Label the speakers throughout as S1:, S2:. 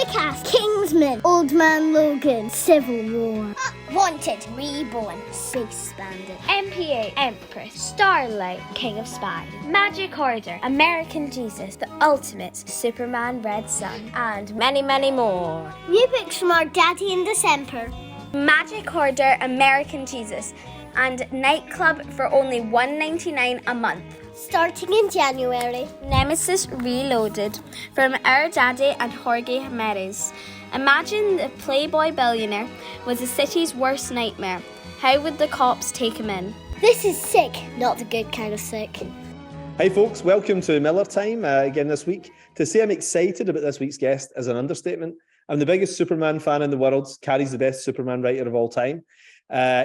S1: Kick-Ass, Kingsman, Old Man Logan, Civil War, Wanted, Reborn, Space Bandit,
S2: MPA, Empress, Starlight, King of Spies, Magic Order, American Jesus, The Ultimate, Superman Red Sun, and many, many more.
S1: New books from our daddy in December.
S2: Magic Order, American Jesus, and Nightclub for only $1.99 a month.
S1: Starting in January.
S2: Nemesis Reloaded from our daddy and Jorge Jimenez. Imagine the playboy billionaire was the city's worst nightmare. How would the cops take him in?
S1: This is sick, not the good kind of sick.
S3: Hi folks, welcome to Millar Time again this week. To say I'm excited about this week's guest is an understatement. I'm the biggest Superman fan in the world. Cary's the best Superman writer of all time.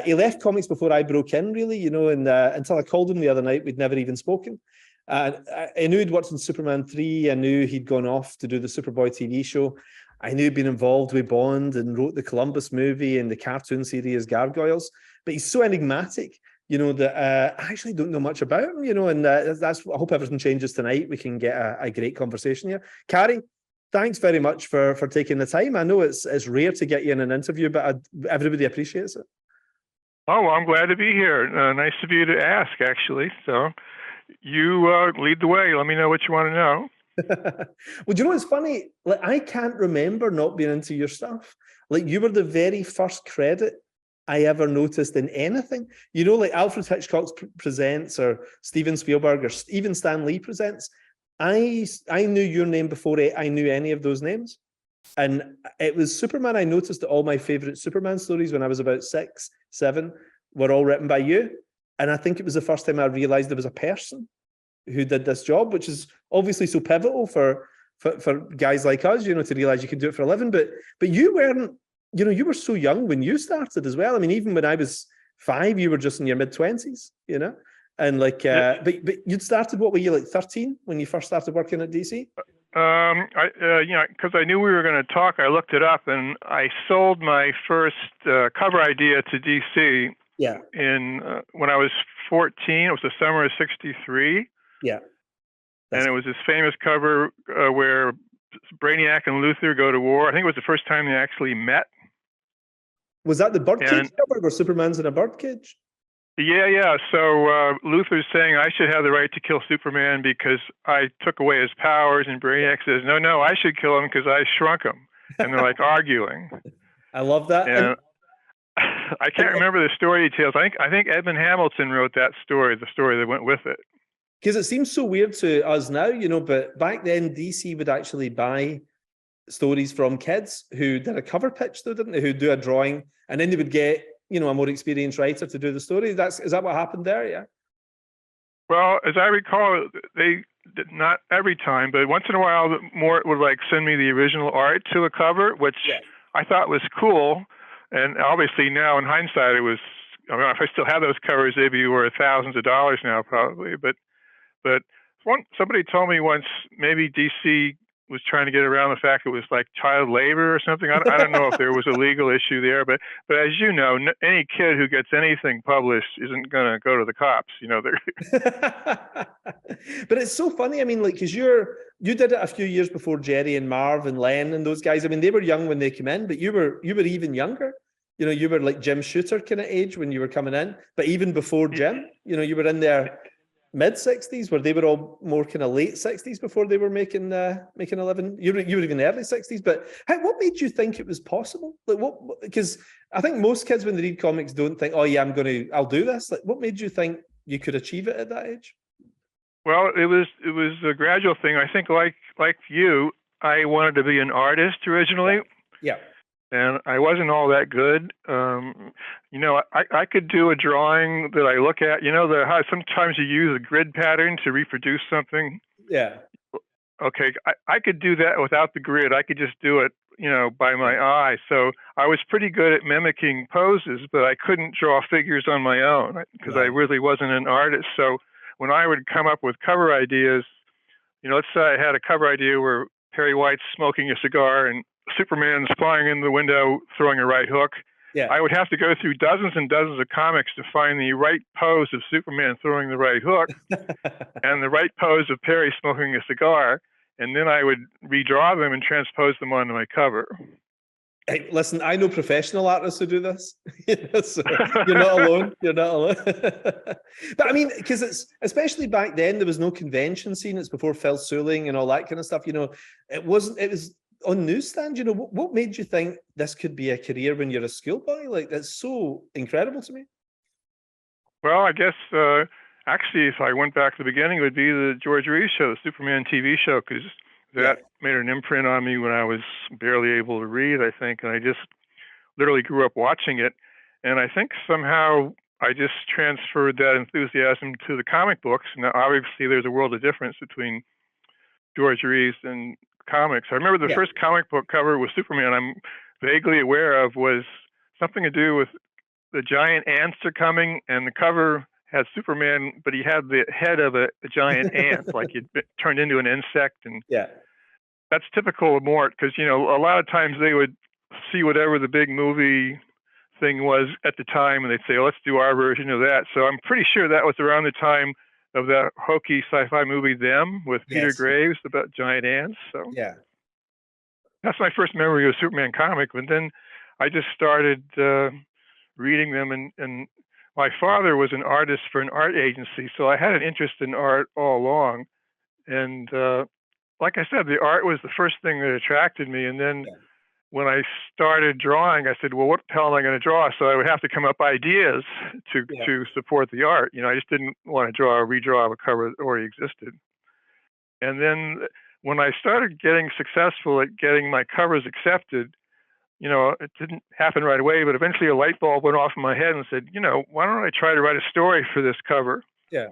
S3: He left comics before I broke in, really, and until I called him the other night, we'd never even spoken. I knew he'd worked on Superman 3. I knew he'd gone off to do the Superboy TV show. I knew he'd been involved with Bond and wrote the Columbus movie and the cartoon series Gargoyles. But he's so enigmatic, that I actually don't know much about him, and that's I hope everything changes tonight. We can get a great conversation here. Cary, thanks very much for taking the time. I know it's rare to get you in an interview, but everybody appreciates it.
S4: Oh, well, I'm glad to be here. Nice of you to ask, actually. So you lead the way. Let me know what you want to know.
S3: Well, do you know what's funny? Like, I can't remember not being into your stuff. Like, you were the very first credit I ever noticed in anything. Like Alfred Hitchcock's Presents or Steven Spielberg or even Stan Lee Presents. I knew your name before I knew any of those names. And it was Superman. I noticed that all my favorite Superman stories when I was about 6, 7 were all written by you. And I think it was the first time I realized there was a person who did this job, which is obviously so pivotal for guys like us, to realize you can do it for a living. But you weren't, you were so young when you started as well. I mean, even when I was 5, you were just in your mid-20s, and like, but you'd started, what were you, like 13 when you first started working at DC?
S4: Because I knew we were going to talk, I looked it up, and I sold my first cover idea to DC.
S3: Yeah.
S4: When I was 14. It was the summer of '63.
S3: Yeah.
S4: And it was this famous cover where Brainiac and Luthor go to war. I think it was the first time they actually met.
S3: Was that the birdcage cover where Superman's in a birdcage?
S4: Yeah. So Luthor's saying I should have the right to kill Superman because I took away his powers, and Brainiac says, no, I should kill him because I shrunk him. And they're like arguing.
S3: I love that.
S4: And I can't remember the story details. I think Edmund Hamilton wrote that story, the story that went with it.
S3: Because it seems so weird to us now, but back then DC would actually buy stories from kids who did a cover pitch, though, didn't they? Who'd do a drawing, and then they would get a more experienced writer to do the story. Is that what happened there? Yeah.
S4: Well, as I recall, they did not every time, but once in a while, more would like send me the original art to a cover, which I thought was cool. And obviously now, in hindsight, it was. I mean, if I still have those covers, they'd be worth thousands of dollars now, probably. But somebody told me once maybe DC was trying to get around the fact it was like child labor or something. I don't know if there was a legal issue there, but as you know, any kid who gets anything published isn't going to go to the cops.
S3: But it's so funny. I mean, like, because you did it a few years before Jerry and Marv and Len and those guys. I mean, they were young when they came in, but you were even younger. You were like Jim Shooter kind of age when you were coming in. But even before Jim, you were in their mid-60s, where they were all more kind of late 60s before they were making a living. You were even early 60s. But what made you think it was possible? Like, what? Because I think most kids when they read comics don't think, oh yeah, I'll do this. Like, what made you think you could achieve it at that age?
S4: Well, it was a gradual thing. I think like you, I wanted to be an artist originally.
S3: Yeah.
S4: And I wasn't all that good. I could do a drawing that I look at. How sometimes you use a grid pattern to reproduce something.
S3: Yeah.
S4: Okay, I could do that without the grid. I could just do it, by my eye. So I was pretty good at mimicking poses, but I couldn't draw figures on my own because I really wasn't an artist. So when I would come up with cover ideas, let's say I had a cover idea where Perry White's smoking a cigar and Superman's flying in the window, throwing a right hook.
S3: Yeah.
S4: I would have to go through dozens and dozens of comics to find the right pose of Superman throwing the right hook and the right pose of Perry smoking a cigar. and then I would redraw them and transpose them onto my cover.
S3: Hey, listen, I know professional artists who do this. So you're not alone. You're not alone. But I mean, because it's, especially back then, there was no convention scene. It's before Phil Suling and all that kind of stuff. You know, it was on newsstand. You know, what made you think this could be a career when you're a schoolboy? Like, that's so incredible to me.
S4: Well, I guess actually, if I went back to the beginning, it would be the George Reeve show, the Superman TV show, because that made an imprint on me when I was barely able to read, I think, and I just literally grew up watching it. And I think somehow I just transferred that enthusiasm to the comic books. Now, obviously, there's a world of difference between George Reeves and comics. I remember the first comic book cover with Superman I'm vaguely aware of was something to do with the giant ants are coming, and the cover had Superman, but he had the head of a giant ant, like he'd been turned into an insect. And that's typical of Mort, because, you know, a lot of times they would see whatever the big movie thing was at the time, and they'd say, oh, let's do our version of that. So I'm pretty sure that was around the time of that hokey sci-fi movie, Them, with Peter Graves, about giant ants. So that's my first memory of Superman comic. But then I just started reading them, and my father was an artist for an art agency, so I had an interest in art all along. And like I said, the art was the first thing that attracted me. And then when I started drawing, I said, well, what the hell am I going to draw? So I would have to come up ideas to support the art. You know, I just didn't want to draw a redraw of a cover that already existed. And then when I started getting successful at getting my covers accepted, you know, it didn't happen right away, but eventually a light bulb went off in my head and said, you know, why don't I try to write a story for this cover?
S3: Yeah.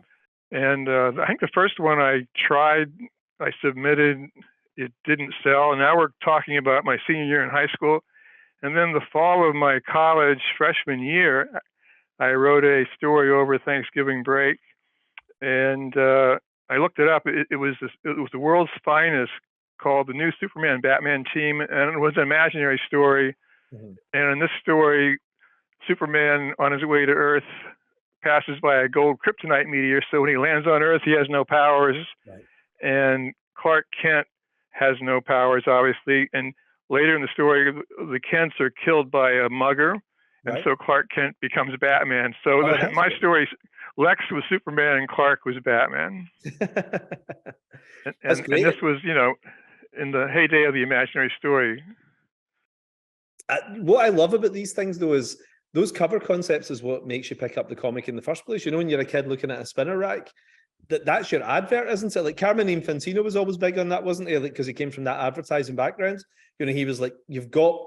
S4: And I think the first one I tried, I submitted, it didn't sell. And now we're talking about my senior year in high school. And then the fall of my college freshman year, I wrote a story over Thanksgiving break. And I looked it up. It was the world's finest, called The New Superman Batman Team, and it was an imaginary story. And in this story, Superman on his way to Earth passes by a gold kryptonite meteor, so when he lands on Earth, he has no powers. And Clark Kent has no powers, obviously. And later in the story, the Kents are killed by a mugger, and so Clark Kent becomes Batman. So my story, Lex was Superman and Clark was Batman. and this was, you know, in the heyday of the imaginary story.
S3: What I love about these things, though, is those cover concepts is what makes you pick up the comic in the first place. You know, when you're a kid looking at a spinner rack, that's your advert, isn't it? Like Carmine Infantino was always big on that, wasn't he? Like, because he came from that advertising background. You know, he was like, you've got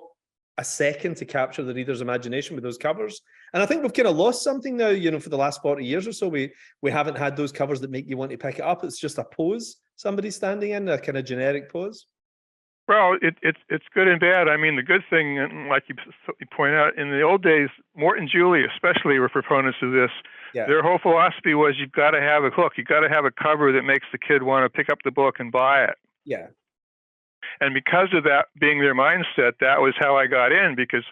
S3: a second to capture the reader's imagination with those covers. And I think we've kind of lost something now, you know, for the last 40 years or so. We haven't had those covers that make you want to pick it up. It's just a pose somebody's standing in, a kind of generic pose.
S4: Well, it's good and bad. I mean, the good thing, like you point out, in the old days, Mort and Julie especially were proponents of this. Their whole philosophy was you've got to have a hook. You've got to have a cover that makes the kid want to pick up the book and buy it.
S3: Yeah.
S4: And because of that being their mindset, that was how I got in, because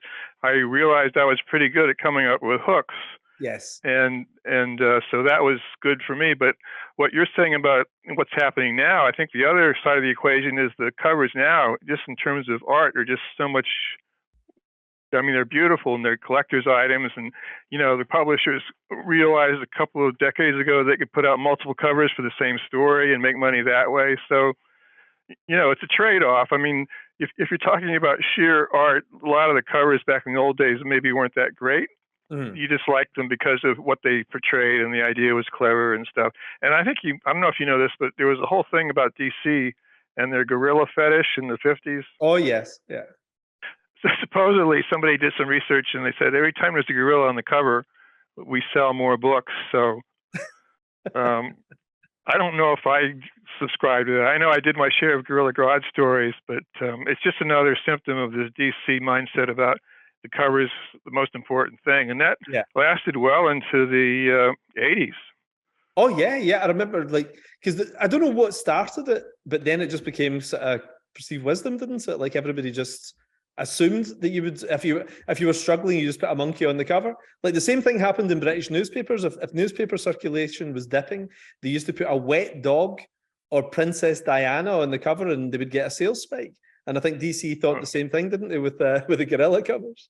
S4: I realized I was pretty good at coming up with hooks.
S3: Yes.
S4: And so that was good for me. But what you're saying about what's happening now, I think the other side of the equation is the covers now, just in terms of art, are just so much, I mean, they're beautiful and they're collector's items. And, you know, the publishers realized a couple of decades ago they could put out multiple covers for the same story and make money that way. So, you know, it's a trade-off. I mean, if you're talking about sheer art, a lot of the covers back in the old days maybe weren't that great. You just liked them because of what they portrayed and the idea was clever and stuff. And I think I don't know if you know this, but there was a whole thing about DC and their gorilla fetish in the 50s.
S3: Oh, yes. Yeah.
S4: So supposedly somebody did some research and they said every time there's a gorilla on the cover, we sell more books. So I don't know if I subscribe to that. I know I did my share of Gorilla Grodd stories, but it's just another symptom of this DC mindset about the cover is the most important thing. And that lasted well into the 80s.
S3: Oh, yeah. I remember, like, because I don't know what started it, but then it just became sort of perceived wisdom, didn't it? Like, everybody just assumed that you would, if you were struggling, you just put a monkey on the cover. Like, the same thing happened in British newspapers. If newspaper circulation was dipping, they used to put a wet dog or Princess Diana on the cover, and they would get a sales spike. And I think DC thought the same thing, didn't they, with the gorilla covers?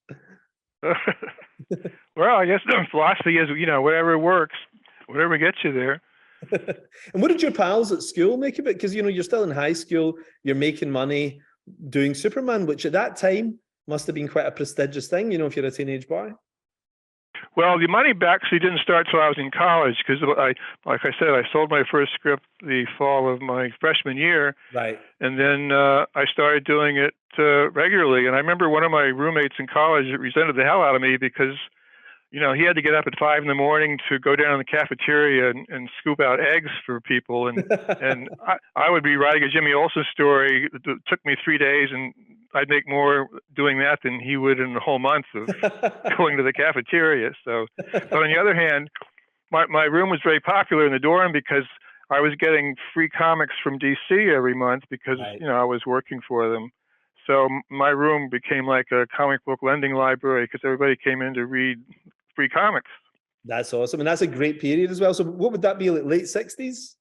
S4: Well, I guess the philosophy is, whatever works, whatever gets you there.
S3: And what did your pals at school make of it? Because, you're still in high school, you're making money doing Superman, which at that time must have been quite a prestigious thing, if you're a teenage boy.
S4: Well, the money actually didn't start till I was in college, because like I said, I sold my first script the fall of my freshman year.
S3: Right.
S4: And then I started doing it regularly. And I remember one of my roommates in college resented the hell out of me because, he had to get up at 5 a.m. to go down in the cafeteria and scoop out eggs for people. And and I would be writing a Jimmy Olsen story that took me 3 days, and I'd make more doing that than he would in the whole month of going to the cafeteria. So, but on the other hand, my room was very popular in the dorm because I was getting free comics from DC every month because,
S3: right.
S4: I was working for them. So my room became like a comic book lending library because everybody came in to read free comics.
S3: That's awesome. And that's a great period as well. So what would that be, like late 60s?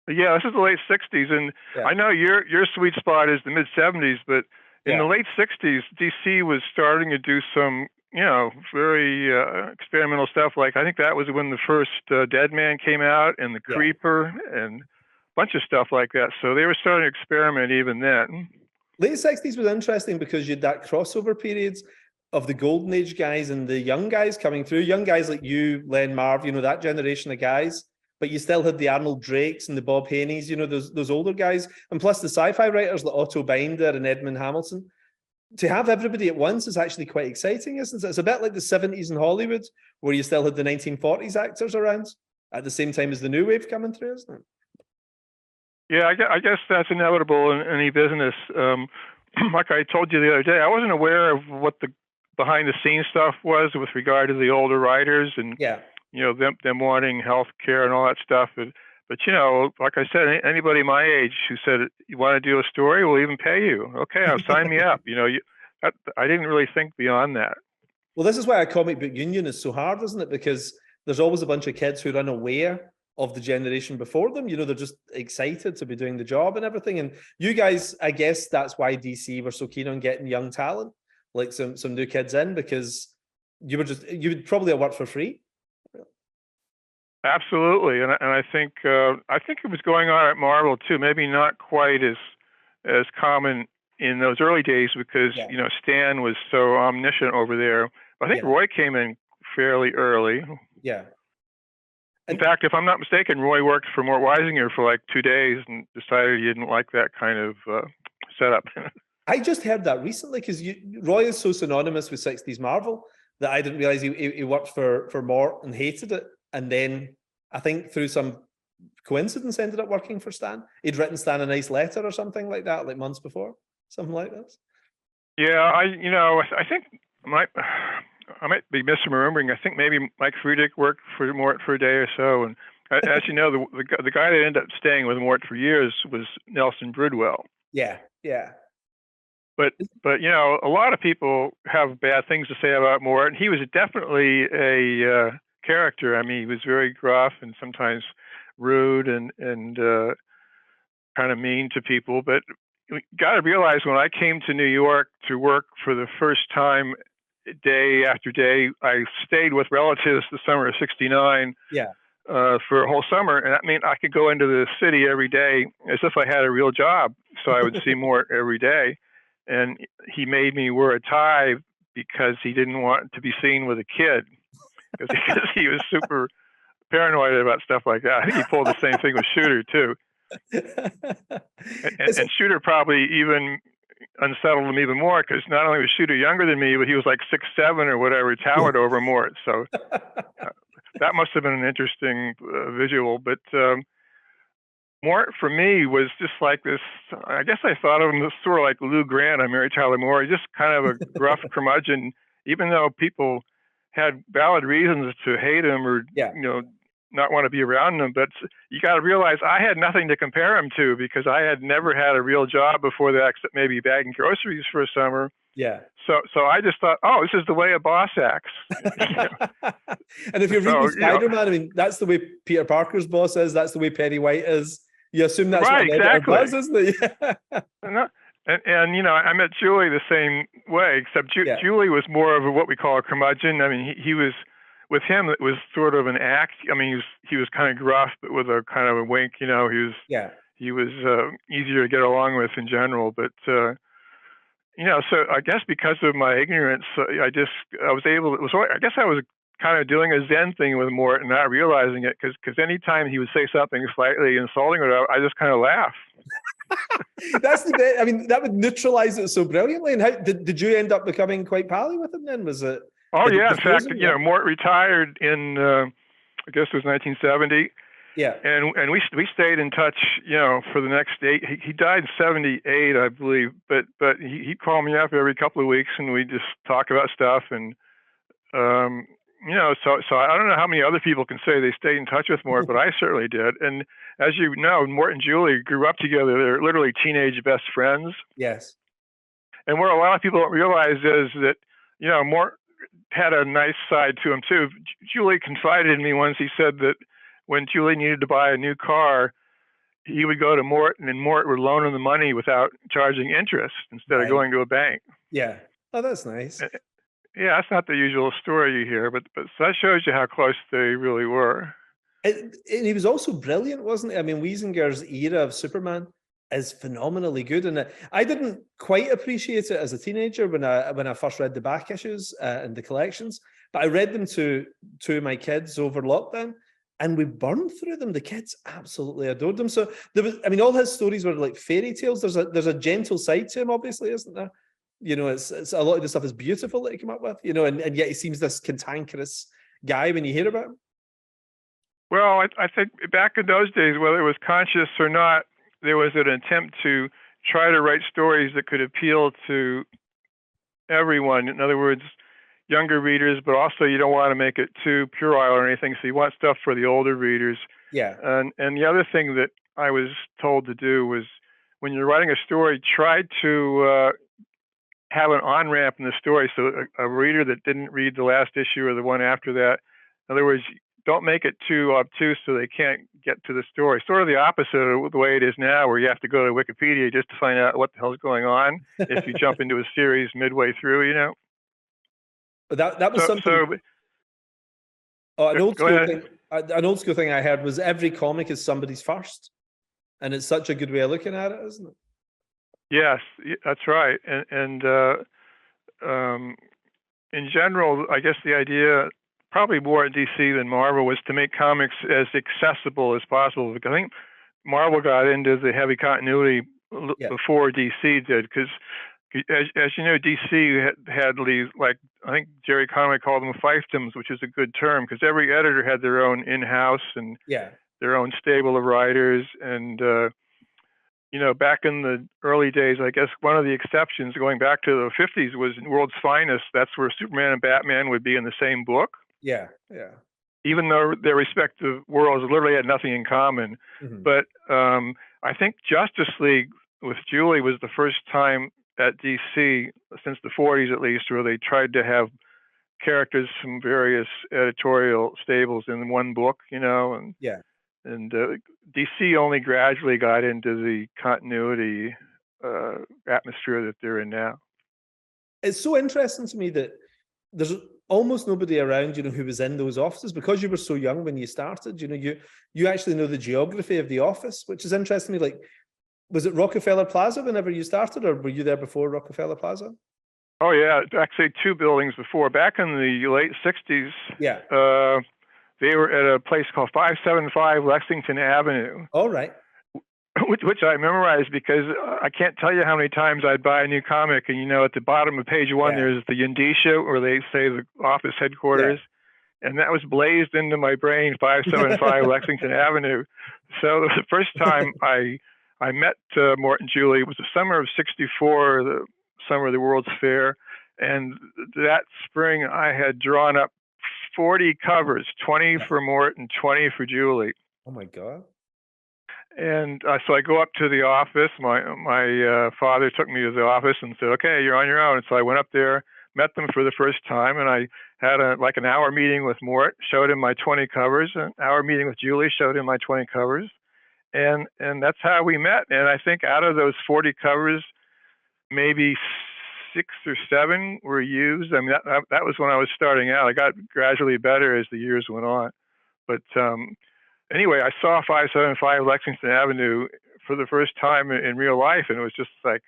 S4: Yeah, this is the late 60s. And yeah. I know your sweet spot is the mid 70s, but in the late 60s, DC was starting to do some, very experimental stuff. Like, I think that was when the first Dead Man came out, and The Creeper, and a bunch of stuff like that. So they were starting to experiment even then.
S3: Late 60s was interesting because you had that crossover periods of the golden age guys and the young guys coming through. Young guys like you, Len Marv, that generation of guys. But you still had the Arnold Drakes and the Bob Haneys, those older guys. And plus the sci-fi writers like Otto Binder and Edmund Hamilton. To have everybody at once is actually quite exciting, isn't it? It's a bit like the 70s in Hollywood, where you still had the 1940s actors around at the same time as the new wave coming through, isn't it?
S4: Yeah, I guess that's inevitable in any business. Like I told you the other day, I wasn't aware of what the behind-the-scenes stuff was with regard to the older writers and them wanting health care and all that stuff. But like I said, anybody my age who said, you want to do a story, we'll even pay you. Okay, sign me up. I didn't really think beyond that.
S3: Well, this is why a comic book union is so hard, isn't it? Because there's always a bunch of kids who are unaware of the generation before them. They're just excited to be doing the job and everything. And you guys, I guess that's why DC were so keen on getting young talent, like some new kids in, because you would probably have worked for free.
S4: Absolutely, and I think it was going on at Marvel too. Maybe not quite as common in those early days because Stan was so omniscient over there. I think Roy came in fairly early.
S3: Yeah.
S4: In fact, if I'm not mistaken, Roy worked for Mort Weisinger for like 2 days and decided he didn't like that kind of setup.
S3: I just heard that recently because Roy is so synonymous with 60s Marvel that I didn't realize he worked for Mort and hated it. And then I think through some coincidence ended up working for Stan. He'd written Stan a nice letter or something like that, like months before, something like this.
S4: Yeah, I think I might be misremembering. I think maybe Mike Friedrich worked for Mort for a day or so. And as you know, the guy that ended up staying with Mort for years was Nelson Bridwell.
S3: Yeah.
S4: But a lot of people have bad things to say about Mort, and he was definitely a character. I mean, he was very gruff and sometimes rude and kind of mean to people. But you got to realize, when I came to New York to work for the first time, day after day, I stayed with relatives the summer of '69. Yeah. For a whole summer, and I mean, I could go into the city every day as if I had a real job. So I would see Mort every day, and he made me wear a tie because he didn't want to be seen with a kid, because he was super paranoid about stuff like that. I think he pulled the same thing with Shooter too, and Shooter probably even unsettled him even more because not only was Shooter younger than me, but he was like 6'7" or whatever, towered over Mort. So that must have been an interesting visual. But Mort for me was just like this. I guess I thought of him as sort of like Lou Grant on Mary Tyler Moore, just kind of a gruff curmudgeon, even though people had valid reasons to hate him or not want to be around him. But you got to realize I had nothing to compare him to because I had never had a real job before that, except maybe bagging groceries for a summer. Yeah. So I just thought, oh, this is the way a boss acts.
S3: And if you're reading Spider-Man, I mean, that's the way Peter Parker's boss is. That's the way Perry White is. You assume that's
S4: Right,
S3: what an editor
S4: exactly.
S3: does, isn't it?
S4: And you know, I met Julie the same way, except Julie was more of what we call a curmudgeon. I mean, he was, with him, it was sort of an act. I mean, he was kind of gruff, but with a kind of a wink. You know, he was easier to get along with in general. But you know, so I guess because of my ignorance, I was able. I guess I was kind of doing a Zen thing with Mort and not realizing it, because anytime he would say something slightly insulting or whatever, I just kind of laugh.
S3: That's the bit. I mean, that would neutralize it so brilliantly. And how did you end up becoming quite pally with him then? Was it?
S4: Oh yeah, in fact, you know, Mort retired in I guess it was 1970.
S3: Yeah,
S4: and we stayed in touch, you know, for the next 8. He died in 78, I believe. But he'd call me up every couple of weeks, and we just talk about stuff. And you know, so I don't know how many other people can say they stayed in touch with Mort, but I certainly did. And as you know, Mort and Julie grew up together. They're literally teenage best friends.
S3: Yes.
S4: And what a lot of people don't realize is that, you know, Mort had a nice side to him too. Julie confided in me once. He said that when Julie needed to buy a new car, he would go to Mort, and Mort would loan him the money without charging interest instead of going to a bank.
S3: Yeah. Oh, that's nice.
S4: Yeah, that's not the usual story you hear, but so that shows you how close they really were.
S3: And he was also brilliant, wasn't he? I mean, Wiesinger's era of Superman is phenomenally good, and I didn't quite appreciate it as a teenager when I first read the back issues and the collections, but I read them to two of my kids over lockdown, and we burned through them. The kids absolutely adored them. So there was, I mean, all his stories were like fairy tales. There's a gentle side to him, obviously, isn't there? You know, it's a lot of the stuff is beautiful that he came up with, you know, and yet he seems this cantankerous guy when you hear about him.
S4: Well, I think back in those days, whether it was conscious or not, there was an attempt to try to write stories that could appeal to everyone. In other words, younger readers, but also you don't want to make it too puerile or anything, so you want stuff for the older readers.
S3: Yeah.
S4: And the other thing that I was told to do was, when you're writing a story, try to have an on-ramp in the story, so a reader that didn't read the last issue or the one after that, in other words, don't make it too obtuse so they can't get to the story. Sort of the opposite of the way it is now, where you have to go to Wikipedia just to find out what the hell's going on if you jump into a series midway through, you know.
S3: But that was something. An old school thing I heard was every comic is somebody's first, and it's such a good way of looking at it, isn't it?
S4: Yes, that's right. And in general, I guess the idea, probably more at DC than Marvel, was to make comics as accessible as possible. Because I think Marvel got into the heavy continuity before DC did, because as you know, DC had these, like, I think Jerry Conway called them fiefdoms, which is a good term, because every editor had their own in-house and their own stable of writers. And you know, back in the early days, I guess one of the exceptions, going back to the 50s, was in World's Finest. That's where Superman and Batman would be in the same book.
S3: Yeah.
S4: Even though their respective worlds literally had nothing in common. Mm-hmm. But I think Justice League with Julie was the first time at DC, since the 40s at least, where they tried to have characters from various editorial stables in one book, you know. And DC only gradually got into the continuity atmosphere that they're in now.
S3: It's so interesting to me that there's almost nobody around, you know, who was in those offices, because you were so young when you started. You know, you actually know the geography of the office, which is interesting to me. Like, was it Rockefeller Plaza whenever you started, or were you there before Rockefeller Plaza?
S4: Oh yeah, actually 2 buildings before. Back in the late 60s.
S3: Yeah.
S4: They were at a place called 575 Lexington Avenue.
S3: All right.
S4: Which I memorized, because I can't tell you how many times I'd buy a new comic, and, you know, at the bottom of page 1, there's the indicia where they say the office headquarters. Yeah. And that was blazed into my brain, 575 Lexington Avenue. So the first time I met Mort and Julie was the summer of '64, the summer of the World's Fair. And that spring I had drawn up 40 covers, 20 for Mort and 20 for Julie.
S3: Oh my God.
S4: And so I go up to the office. My father took me to the office and said, "Okay, you're on your own." And so I went up there, met them for the first time, and I had an hour meeting with Mort, showed him my 20 covers, an hour meeting with Julie, showed him my 20 covers. and that's how we met. And I think out of those 40 covers, maybe 6 or 7 were used. I mean, that was when I was starting out. I got gradually better as the years went on. But anyway, I saw 575 Lexington Avenue for the first time in real life, and it was just like,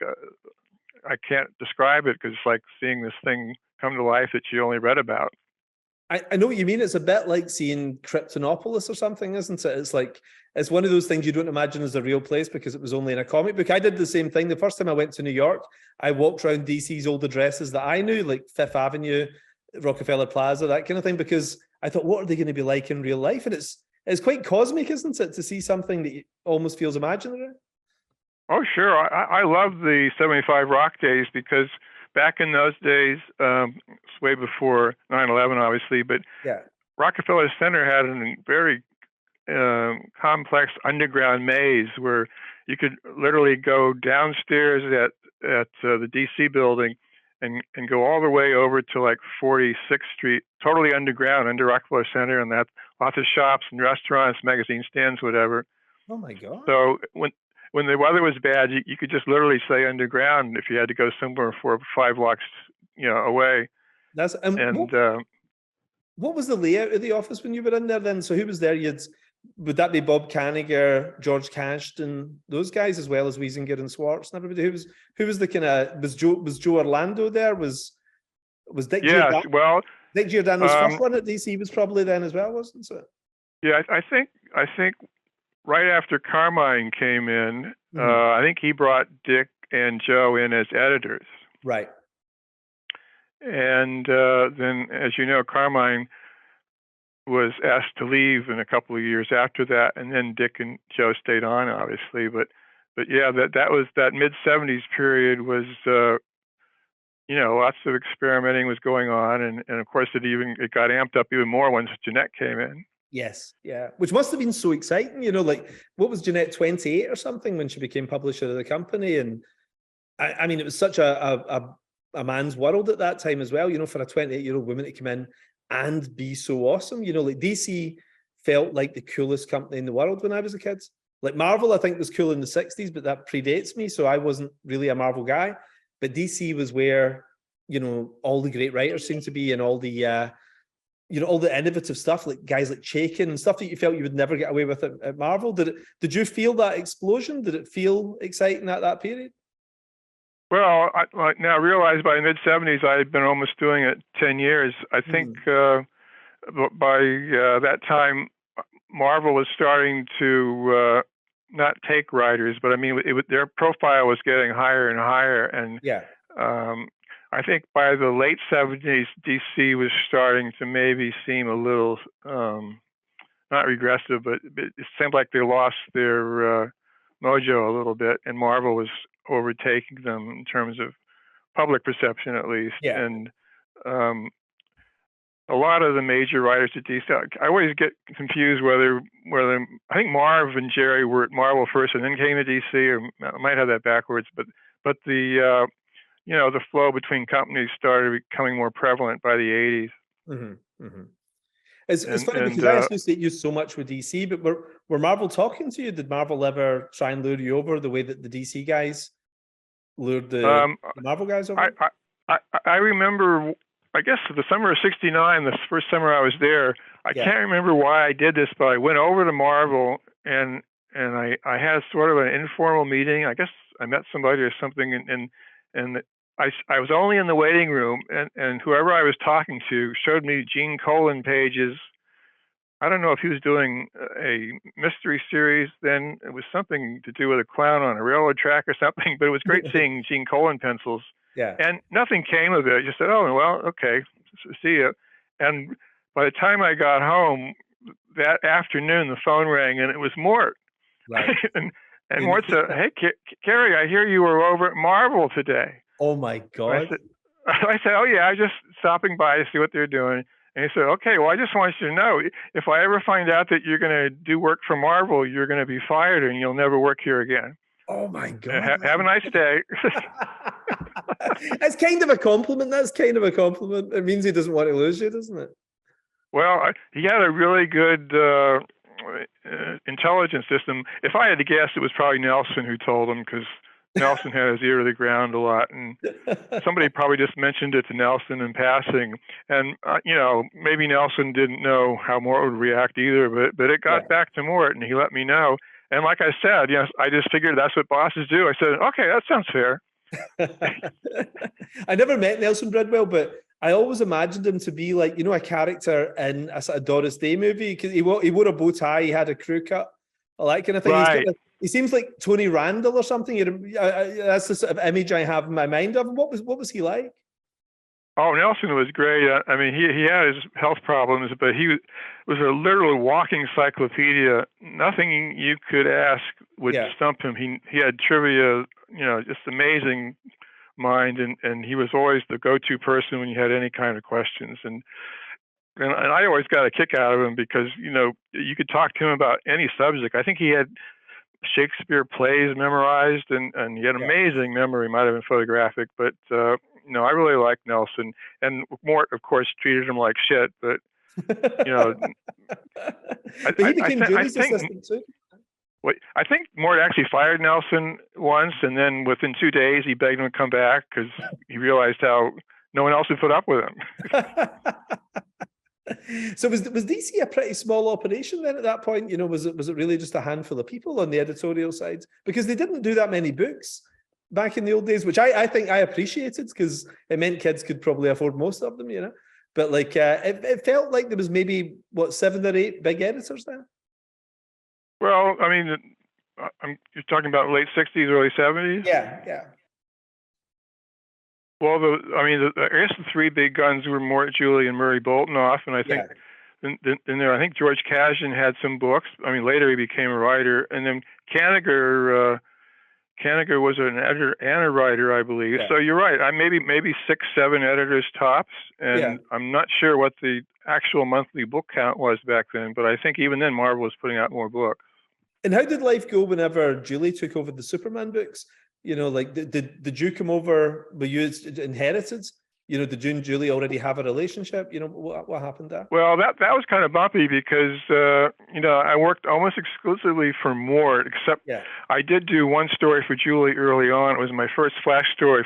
S4: I can't describe it, because it's like seeing this thing come to life that you only read about.
S3: I know what you mean. It's a bit like seeing Kryptonopolis or something, isn't it? It's like, it's one of those things you don't imagine as a real place because it was only in a comic book. I did the same thing. The first time I went to New York, I walked around DC's old addresses that I knew, like Fifth Avenue, Rockefeller Plaza, that kind of thing, because I thought, what are they going to be like in real life? And it's quite cosmic, isn't it, to see something that almost feels imaginary?
S4: Oh, sure. I love the 75 Rock days, because back in those days, it's way before 9/11, obviously, but
S3: yeah,
S4: Rockefeller Center had a very complex underground maze where you could literally go downstairs at the DC building and go all the way over to like 46th Street, totally underground under Rockefeller Center, and that lots of shops and restaurants, magazine stands, whatever.
S3: Oh my God!
S4: So when the weather was bad, you could just literally stay underground if you had to go somewhere 4 or 5 blocks, away.
S3: That's what was the layout of the office when you were in there then? So who was there? Would that be Bob Kanigher, George Cashton, those guys, as well as Wiesinger and Schwartz and everybody? Who was the kind of, was Joe Orlando there? Was Dick Giordano?
S4: Well,
S3: Dick Giordano's first one at DC was probably then as well, wasn't it?
S4: Yeah, I think right after Carmine came in, I think he brought Dick and Joe in as editors.
S3: Right.
S4: And then, as you know, Carmine was asked to leave in a couple of years after that, and then Dick and Joe stayed on, obviously. But yeah, that was that mid-70s period was, lots of experimenting was going on, and of course it got amped up even more once Jeanette came in.
S3: Yes, yeah, which must have been so exciting, like, what was Jeanette, 28 or something when she became publisher of the company? And I mean, it was such a man's world at that time as well, for a 28-year-old woman to come in and be so awesome. Like DC felt like the coolest company in the world when I was a kid. Like Marvel, I think was cool in the 60s, but that predates me, so I wasn't really a Marvel guy. But DC was where, all the great writers seemed to be, and all the all the innovative stuff, like guys like Chaykin and stuff that you felt you would never get away with at Marvel. Did you feel that explosion? Did it feel exciting at that period?
S4: Well, I now realize by the mid-70s I had been almost doing it 10 years. I think by that time, Marvel was starting to not take writers, but I mean, their profile was getting higher and higher. And
S3: yeah.
S4: I think by the late 70s, DC was starting to maybe seem a little, not regressive, but it seemed like they lost their mojo a little bit, and Marvel was overtaking them in terms of public perception, at least.
S3: Yeah.
S4: And a lot of the major writers at DC, I always get confused whether I think Marv and Jerry were at Marvel first and then came to DC, or I might have that backwards, but the the flow between companies started becoming more prevalent by the 80s.
S3: Mm-hmm. Mm-hmm. It's funny because I associate you so much with DC, but were Marvel talking to you? Did Marvel ever try and lure you over the way that the DC guys lured the Marvel guys over?
S4: I remember, I guess the summer of '69, the first summer I was there. I can't remember why I did this, but I went over to Marvel and I had sort of an informal meeting. I guess I met somebody or something, and I was only in the waiting room, and whoever I was talking to showed me Gene Colan pages. I don't know if he was doing a mystery series then. It was something to do with a clown on a railroad track or something, but it was great seeing Gene Colan pencils.
S3: Yeah.
S4: And nothing came of it. I just said, oh, well, okay, see ya. And by the time I got home that afternoon, the phone rang, and it was Mort.
S3: Right.
S4: and Mort said, hey, Cary, I hear you were over at Marvel today.
S3: Oh my God.
S4: I said, oh yeah, I was just stopping by to see what they're doing. And he said, okay, well, I just want you to know, if I ever find out that you're going to do work for Marvel, you're going to be fired and you'll never work here again.
S3: Oh my God.
S4: Have a nice day.
S3: It's kind of a compliment. That's kind of a compliment. It means he doesn't want to lose you, doesn't it?
S4: Well, he had a really good intelligence system. If I had to guess, it was probably Nelson who told him, because Nelson had his ear to the ground a lot, and somebody probably just mentioned it to Nelson in passing. And maybe Nelson didn't know how Mort would react either, but it got back to Mort, and he let me know. And like I said, I just figured that's what bosses do. I said, okay, that sounds fair.
S3: I never met Nelson Bridwell, but I always imagined him to be like, a character in a sort of Doris Day movie, because he wore a bow tie, he had a crew cut, all that kind of thing.
S4: Right.
S3: He seems like Tony Randall or something. That's the sort of image I have in my mind of him. What was he like?
S4: Oh, Nelson was great. I mean, he had his health problems, but he was a literal walking encyclopedia. Nothing you could ask would stump him. He had trivia, just amazing mind, and he was always the go-to person when you had any kind of questions. And I always got a kick out of him because, you could talk to him about any subject. I think he had Shakespeare plays memorized, and he had amazing memory. Might have been photographic, but I really liked Nelson. And Mort, of course, treated him like shit, but
S3: but he became Julie's assistant too.
S4: I think Mort actually fired Nelson once, and then within 2 days he begged him to come back because he realized how no one else would put up with him.
S3: So was DC a pretty small operation then at that point? Was it really just a handful of people on the editorial side? Because they didn't do that many books back in the old days, which I think I appreciated, because it meant kids could probably afford most of them, But it felt like there was maybe 7 or 8 big editors then.
S4: Well, I mean, you're talking about late 60s, early 70s?
S3: Yeah.
S4: Well, I guess the 3 big guns were Mort, Julie, and Murray Boltinoff, and I think I think George Cashin had some books. I mean, later he became a writer, and then Kanigher was an editor and a writer, I believe. So you're right. Maybe 6, 7 editors tops, and I'm not sure what the actual monthly book count was back then, but I think even then Marvel was putting out more books.
S3: And how did life go whenever Julie took over the Superman books? Did you come over? Were you inherited? Did you and Julie already have a relationship? What happened there?
S4: Well, that was kind of bumpy because, I worked almost exclusively for Mort, except I did do one story for Julie early on. It was my first Flash story,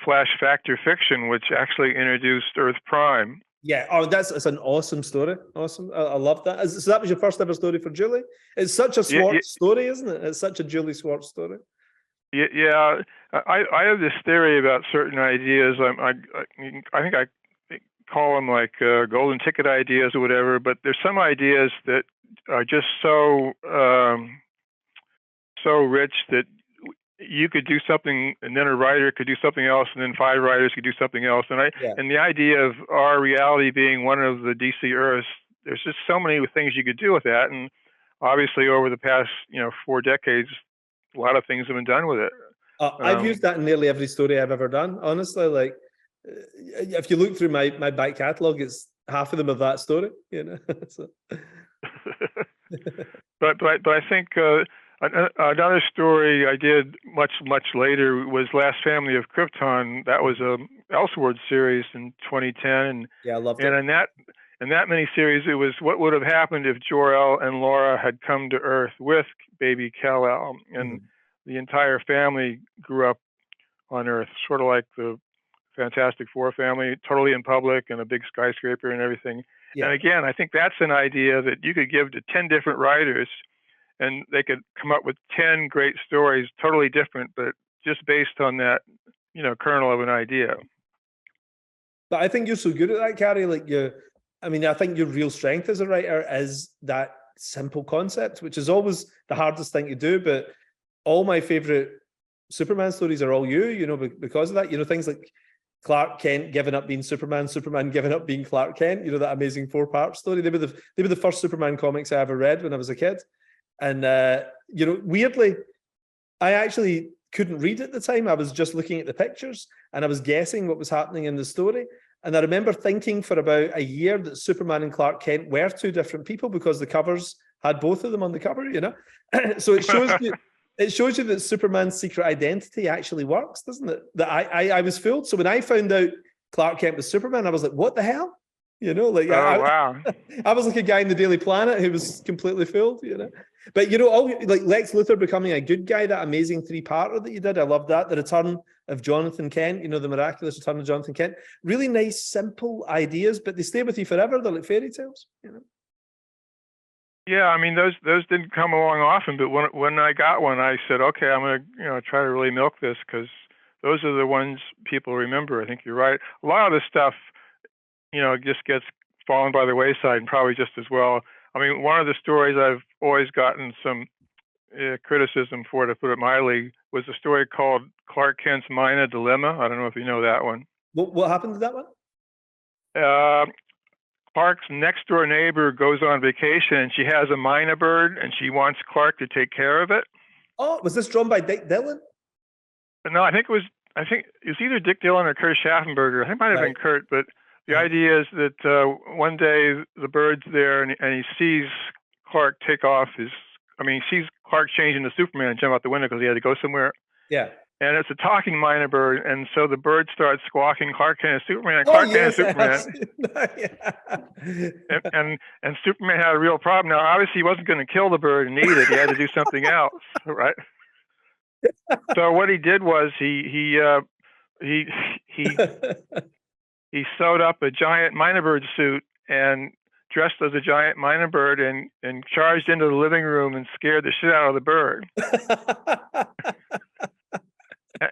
S4: Flash Factor Fiction, which actually introduced Earth Prime.
S3: Yeah, it's an awesome story. Awesome. I love that. So that was your first ever story for Julie? It's such a Schwartz story, isn't it? It's such a Julie Schwartz story.
S4: Yeah, I have this theory about certain ideas. I think I call them like golden ticket ideas or whatever. But there's some ideas that are just so rich that you could do something, and then a writer could do something else, and then 5 writers could do something else. And the idea of our reality being one of the DC Earths, there's just so many things you could do with that. And obviously, over the past 4 decades, a lot of things have been done with it.
S3: I've used that in nearly every story I've ever done. Honestly, if you look through my back catalogue, it's half of them of that story. So.
S4: but I think another story I did much later was Last Family of Krypton. That was a Elseworlds series in 2010, and
S3: I loved it.
S4: And in that miniseries, it was what would have happened if Jor-El and Laura had come to Earth with baby Kal-El, and the entire family grew up on Earth, sort of like the Fantastic Four family, totally in public and a big skyscraper and everything. And again, I think that's an idea that you could give to 10 different writers, and they could come up with 10 great stories, totally different, but just based on that, kernel of an idea.
S3: But I think you're so good at that, Cary. I think your real strength as a writer is that simple concept, which is always the hardest thing to do. But all my favorite Superman stories are all you, because of that. Things like Clark Kent giving up being Superman, Superman giving up being Clark Kent. That amazing 4-part story. They were the first Superman comics I ever read when I was a kid. And weirdly, I actually couldn't read at the time. I was just looking at the pictures and I was guessing what was happening in the story. And I remember thinking for about a year that Superman and Clark Kent were 2 different people because the covers had both of them on the cover, So it shows you that Superman's secret identity actually works, doesn't it? That I was fooled. So when I found out Clark Kent was Superman, I was like, what the hell? You know, like
S4: Oh, wow.
S3: I was like a guy in the Daily Planet who was completely fooled, you know. But you know, all like Lex Luthor becoming a good guy, that amazing 3-parter that you did, I love that. The return of Jonathan Kent, you know, the miraculous return of Jonathan Kent. Really nice, simple ideas, but they stay with you forever. They're like fairy tales, you know.
S4: Yeah, I mean those didn't come along often, but when I got one, I said, okay, I'm gonna try to really milk this because those are the ones people remember. I think you're right. A lot of this stuff, just gets fallen by the wayside, and probably just as well. I mean, one of the stories I've always gotten some criticism for, to put it mildly, was a story called Clark Kent's Minor Dilemma. I don't know if you know that one.
S3: What happened to that one?
S4: Clark's next door neighbor goes on vacation and she has a minor bird and she wants Clark to take care of it.
S3: Oh, was this drawn by Dick Dillon?
S4: No, I think it was either Dick Dillon or Kurt Schaffenberger. I think it might have been Kurt, but the idea is that one day the bird's there and he sees Clark take off he sees Clark change into Superman and jump out the window because he had to go somewhere.
S3: Yeah.
S4: And it's a talking minor bird, and so the bird starts squawking, Clark Kent is Superman, Clark Kent is Superman. and Superman had a real problem. Now, obviously, he wasn't going to kill the bird and eat it. He had to do something else, right? So what he did was he sewed up a giant minor bird suit and dressed as a giant minor bird and charged into the living room and scared the shit out of the bird.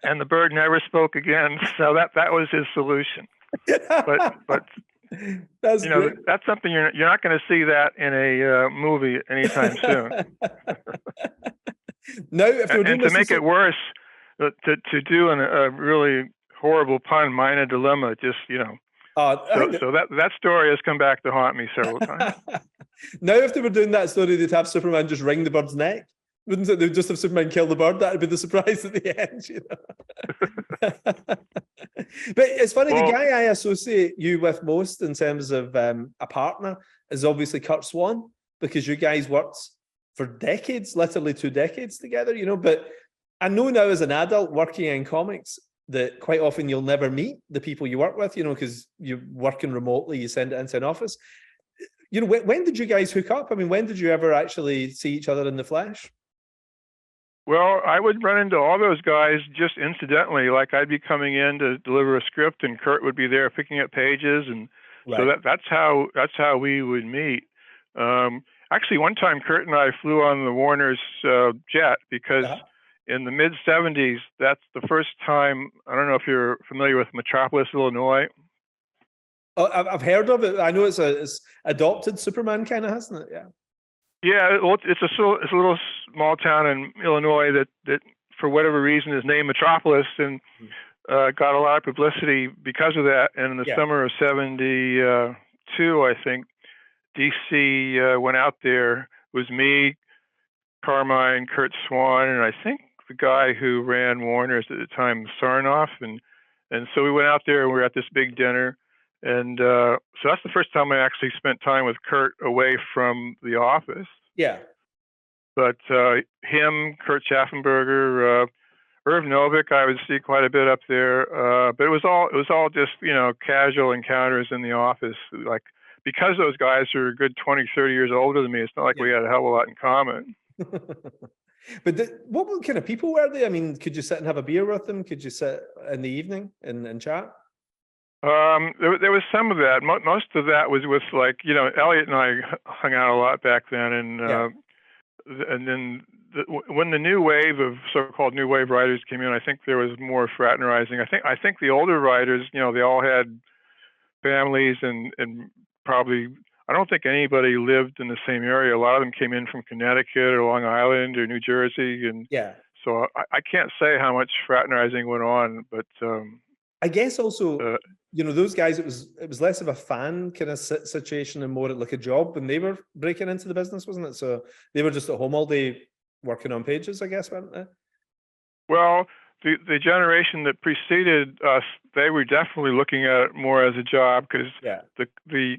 S4: And the bird never spoke again. So that was his solution. But
S3: that's
S4: that's something you're not going to see that in a movie anytime soon.
S3: No, if
S4: and to make it worse, to do a really horrible pun, minor dilemma, just so that story has come back to haunt me several times.
S3: Now, if they were doing that story, they'd have Superman just wring the bird's neck. Wouldn't it? They'd just have Superman kill the bird. That'd be the surprise at the end, you know. But it's funny, the guy I associate you with most in terms of a partner is obviously Curt Swan, because you guys worked for decades, literally 2 decades together, you know. But I know now as an adult working in comics that quite often you'll never meet the people you work with, you know, because you're working remotely, you send it into an office. You know, when did you guys hook up? I mean, when did you ever actually see each other in the flesh?
S4: Well, I would run into all those guys just incidentally. Like I'd be coming in to deliver a script, and Kurt would be there picking up pages, and so that's how we would meet. Actually, one time Kurt and I flew on the Warner's jet because in the mid '70s, that's the first time. I don't know if you're familiar with Metropolis, Illinois.
S3: Oh, I've heard of it. I know it's adopted Superman, kind of, hasn't it? Yeah.
S4: Yeah, it's a little small town in Illinois that for whatever reason is named Metropolis and got a lot of publicity because of that. And in the summer of '72, I think DC went out there. It was me, Carmine, Curt Swan, and I think the guy who ran Warner's at the time, Sarnoff, and so we went out there and we were at this big dinner. And so that's the first time I actually spent time with Kurt away from the office.
S3: Yeah.
S4: But him, Kurt Schaffenberger, Irv Novick, I would see quite a bit up there. But it was all just, casual encounters in the office. Like, because those guys are a good 20, 30 years older than me, it's not like we had a hell of a lot in common.
S3: But what kind of people were they? I mean, could you sit and have a beer with them? Could you sit in the evening and chat?
S4: There was some of that. Most of that was with Elliot and I hung out a lot back then, and then when the new wave of so-called new wave writers came in, I think there was more fraternizing. I think the older writers, they all had families and probably I don't think anybody lived in the same area. A lot of them came in from Connecticut or Long Island or New Jersey, and so I can't say how much fraternizing went on, but
S3: I guess also. Those guys, it was less of a fan kind of situation and more like a job when they were breaking into the business, wasn't it? So they were just at home all day working on pages, I guess, weren't they?
S4: Well, the generation that preceded us, they were definitely looking at it more as a job because the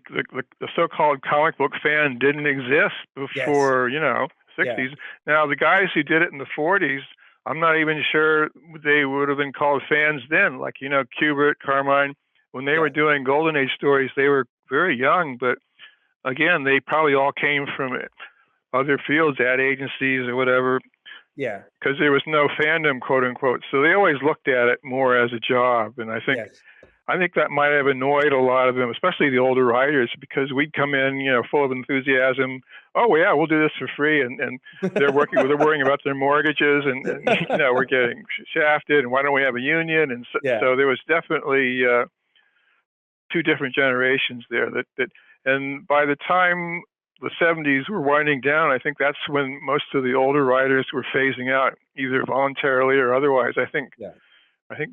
S4: so-called comic book fan didn't exist before, 60s. Yeah. Now, the guys who did it in the 40s, I'm not even sure they would have been called fans then, like, Kubert, Carmine. When they were doing Golden Age stories, they were very young, but again, they probably all came from other fields, ad agencies or whatever.
S3: Yeah.
S4: Because there was no fandom, quote unquote. So they always looked at it more as a job. And I think that might have annoyed a lot of them, especially the older writers, because we'd come in, full of enthusiasm. Oh yeah, we'll do this for free, and they're worrying about their mortgages, and we're getting shafted, and why don't we have a union? And so there was definitely two different generations there. And by the time the 70s were winding down, I think that's when most of the older writers were phasing out, either voluntarily or otherwise. I think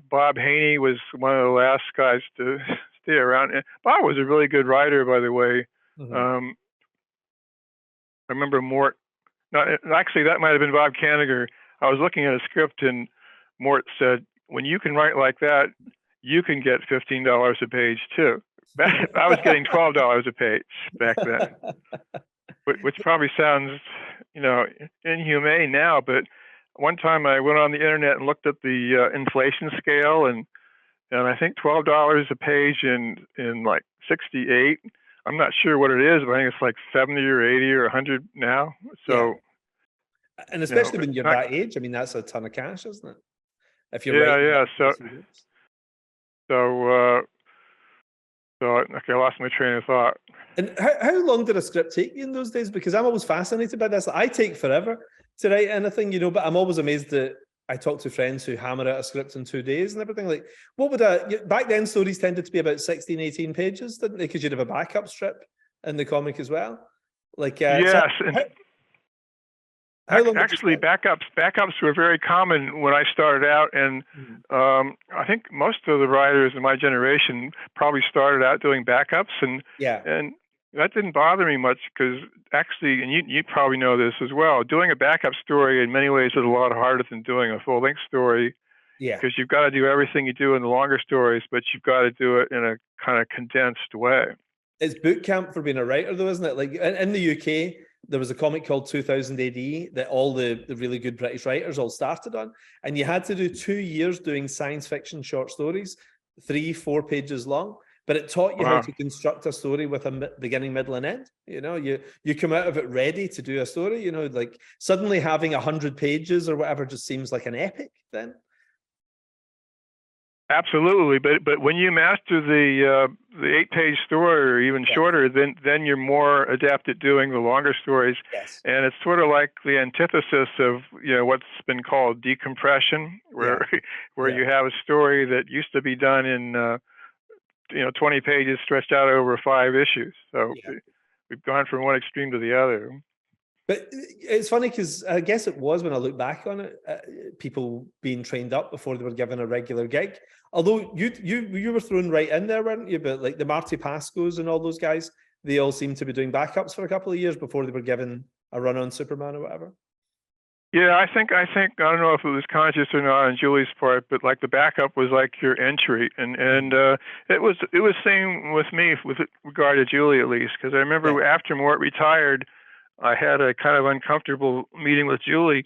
S4: Bob Haney was one of the last guys to stay around. And Bob was a really good writer, by the way. I remember Mort. Actually, that might have been Bob Kanigher. I was looking at a script, and Mort said, "When you can write like that, you can get $15 a page too." I was getting $12 a page back then, which probably sounds, inhumane now. But one time I went on the internet and looked at the inflation scale, and I think $12 a page in like '68. I'm not sure what it is, but I think it's like 70 or 80 or 100 now. So,
S3: and especially when you're that age, I mean, that's a ton of cash, isn't it? If you're
S4: So I lost my train of thought.
S3: And how long did a script take you in those days? Because I'm always fascinated by this. I take forever to write anything, but I'm always amazed that I talk to friends who hammer out a script in 2 days and everything. Like, what would back then stories tended to be about 16, 18 pages, didn't they? Because you'd have a backup strip in the comic as well. Like,
S4: yes. Actually, backups were very common when I started out, and I think most of the writers in my generation probably started out doing backups, and that didn't bother me much because actually, and you probably know this as well, doing a backup story in many ways is a lot harder than doing a full-length story.
S3: Yeah,
S4: because you've got to do everything you do in the longer stories, but you've got to do it in a kind of condensed way.
S3: It's boot camp for being a writer, though, isn't it? Like in the UK, there was a comic called 2000 AD that all the really good British writers all started on. And you had to do 2 years doing science fiction short stories, 3-4 pages long. But it taught you how to construct a story with a beginning, middle, and end. You come out of it ready to do a story. Like suddenly having 100 pages or whatever just seems like an epic then.
S4: Absolutely, but when you master the 8-page story or even shorter, then you're more adept at doing the longer stories.
S3: Yes.
S4: And it's sort of like the antithesis of what's been called decompression, where you have a story that used to be done in 20 pages stretched out over 5 issues. So we've gone from one extreme to the other.
S3: But it's funny because I guess it was, when I look back on it, people being trained up before they were given a regular gig. Although you were thrown right in there, weren't you? But like the Marty Pascos and all those guys, they all seemed to be doing backups for a couple of years before they were given a run on Superman or whatever.
S4: Yeah, I think I don't know if it was conscious or not on Julie's part, but like the backup was like your entry, and it was same with me with regard to Julie, at least, because I remember after Mort retired, I had a kind of uncomfortable meeting with Julie,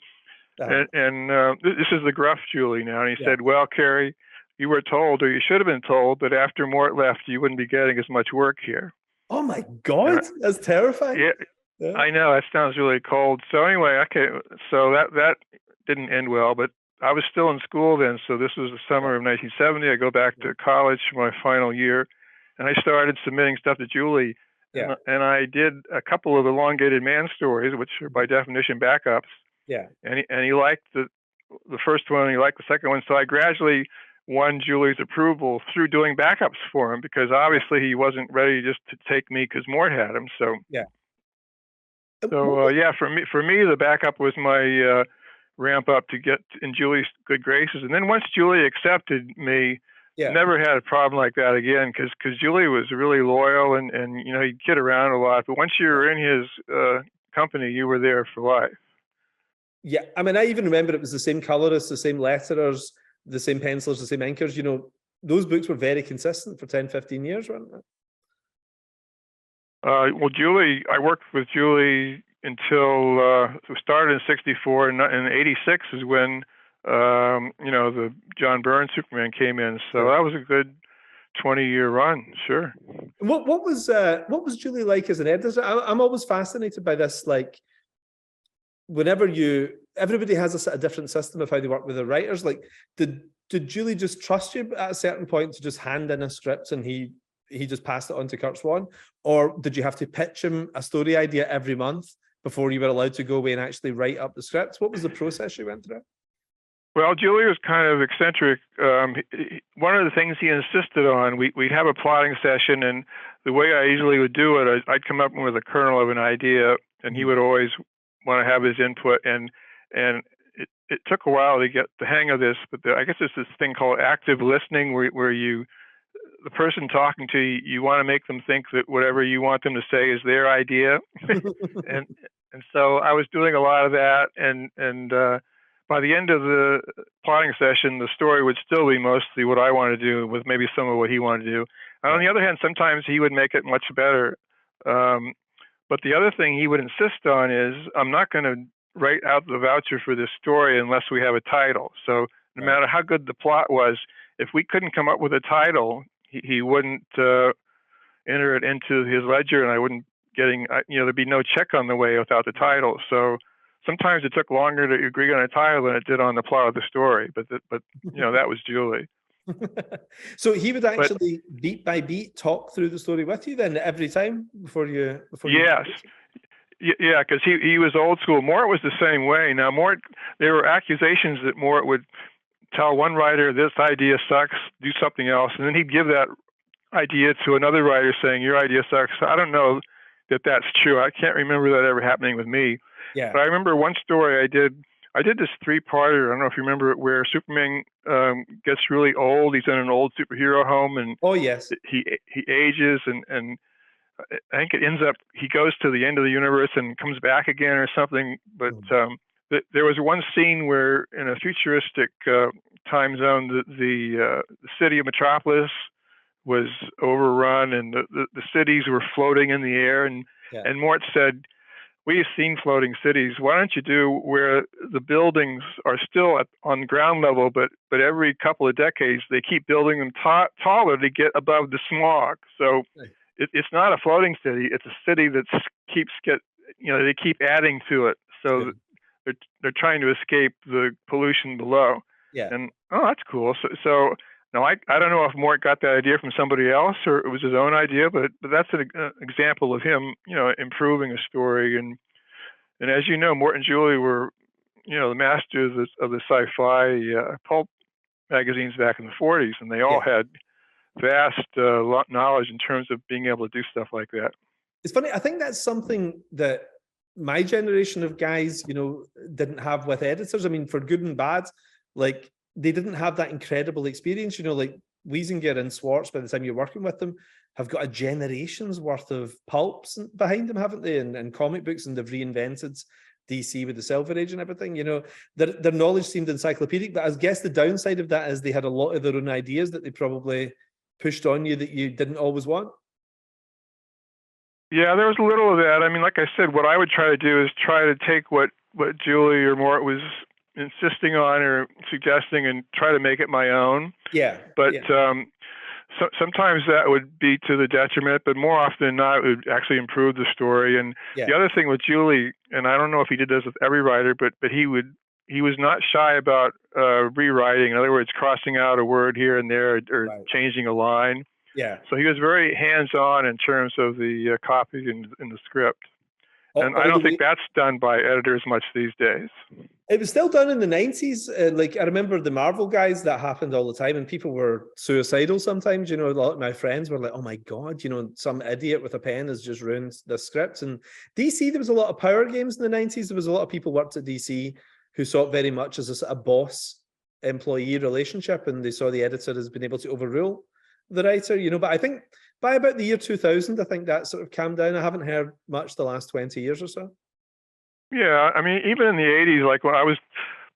S4: and this is the gruff Julie now, and he said, "Well, Cary, you were told, or you should have been told, that after Mort left, you wouldn't be getting as much work here."
S3: Oh my God, that's terrifying.
S4: Yeah, I know, that sounds really cold. So anyway, so that didn't end well, but I was still in school then, so this was the summer of 1970. I go back to college for my final year, and I started submitting stuff to Julie.
S3: Yeah.
S4: And I did a couple of elongated man stories, which are by definition backups.
S3: Yeah.
S4: And he liked the first one, and he liked the second one. So I gradually won Julie's approval through doing backups for him, because obviously he wasn't ready just to take me because Mort had him. So for me, the backup was my ramp up to get in Julie's good graces. And then once Julie accepted me, never had a problem like that again, because Julie was really loyal, and he'd kid around a lot. But once you were in his company, you were there for life.
S3: Yeah, I mean, I even remember it was the same colorists, the same letterers, the same pencilers, the same inkers. Those books were very consistent for 10, 15 years, weren't they?
S4: Well, Julie, I worked with Julie until it started in '64, and in '86 is when the John Byrne Superman came in. So that was a good 20-year run. Sure.
S3: What was Julie like as an editor? I'm always fascinated by this. Like, whenever everybody has a different system of how they work with the writers. Like, did Julie just trust you at a certain point to just hand in a script and he just passed it on to Kurt Swan, or did you have to pitch him a story idea every month before you were allowed to go away and actually write up the script? What was the process you went through?
S4: Well, Julie was kind of eccentric. One of the things he insisted on, we'd have a plotting session, and the way I usually would do it, I'd come up with a kernel of an idea, and he would always want to have his input. And it took a while to get the hang of this, but I guess there's this thing called active listening, where the person talking to you, you want to make them think that whatever you want them to say is their idea. and so I was doing a lot of that, and by the end of the plotting session, the story would still be mostly what I wanted to do, with maybe some of what he wanted to do. And on the other hand, sometimes he would make it much better. But the other thing he would insist on is, I'm not going to write out the voucher for this story unless we have a title. So no matter how good the plot was, if we couldn't come up with a title, he wouldn't enter it into his ledger, and I wouldn't there'd be no check on the way without the title. So sometimes it took longer to agree on a title than it did on the plot of the story. But that was Julie.
S3: So he would actually beat by beat talk through the story with you then every time before you.
S4: Yes. Yeah, because he was old school. Mort was the same way. Now, Mort, there were accusations that Mort would tell one writer, this idea sucks, do something else. And then he'd give that idea to another writer saying, your idea sucks. I don't know that that's true. I can't remember that ever happening with me.
S3: Yeah.
S4: But I remember one story I did this 3-parter. I don't know if you remember it, where Superman gets really old. He's in an old superhero home, and
S3: oh yes,
S4: he ages, and I think it ends up he goes to the end of the universe and comes back again or something. But there was one scene where, in a futuristic time zone, the city of Metropolis was overrun, and the cities were floating in the air, and Mort said, we've seen floating cities. Why don't you do where the buildings are still on ground level, but every couple of decades they keep building them taller to get above the smog. So it's not a floating city; it's a city that they keep adding to it. So they're trying to escape the pollution below. Yeah. And that's cool. So now I don't know if Mort got that idea from somebody else or it was his own idea, but that's an example of him, improving a story. And as you know, Mort and Julie were, the masters of the sci-fi pulp magazines back in the 40s, and they all had vast knowledge in terms of being able to do stuff like that.
S3: It's funny. I think that's something that my generation of guys, didn't have with editors. I mean, for good and bad, like, they didn't have that incredible experience, like Wiesinger and Schwartz, by the time you're working with them, have got a generation's worth of pulps behind them, haven't they? And comic books, and they've reinvented DC with the Silver Age and everything. Their knowledge seemed encyclopedic, but I guess the downside of that is they had a lot of their own ideas that they probably pushed on you that you didn't always want.
S4: Yeah, there was a little of that. I mean, like I said, what I would try to do is try to take what Julie or Mort was insisting on or suggesting and try to make it my own. Yeah. But sometimes that would be to the detriment, but more often than not, it would actually improve the story. And the other thing with Julie, and I don't know if he did this with every writer, but he was not shy about rewriting. In other words, crossing out a word here and there or changing a line. Yeah. So he was very hands-on in terms of the copy and the script. And I don't think that's done by editors much these days.
S3: It was still done in the 90s. I remember the Marvel guys, that happened all the time, and people were suicidal sometimes. A lot of my friends were like, oh my God, some idiot with a pen has just ruined the script. And DC, there was a lot of power games in the 90s. There was a lot of people worked at DC who saw it very much as a sort of boss-employee relationship, and they saw the editor as being able to overrule the writer, but I think by about the year 2000, I think that sort of calmed down. I haven't heard much the last 20 years or so.
S4: Yeah, I mean, even in the 80s, like when I was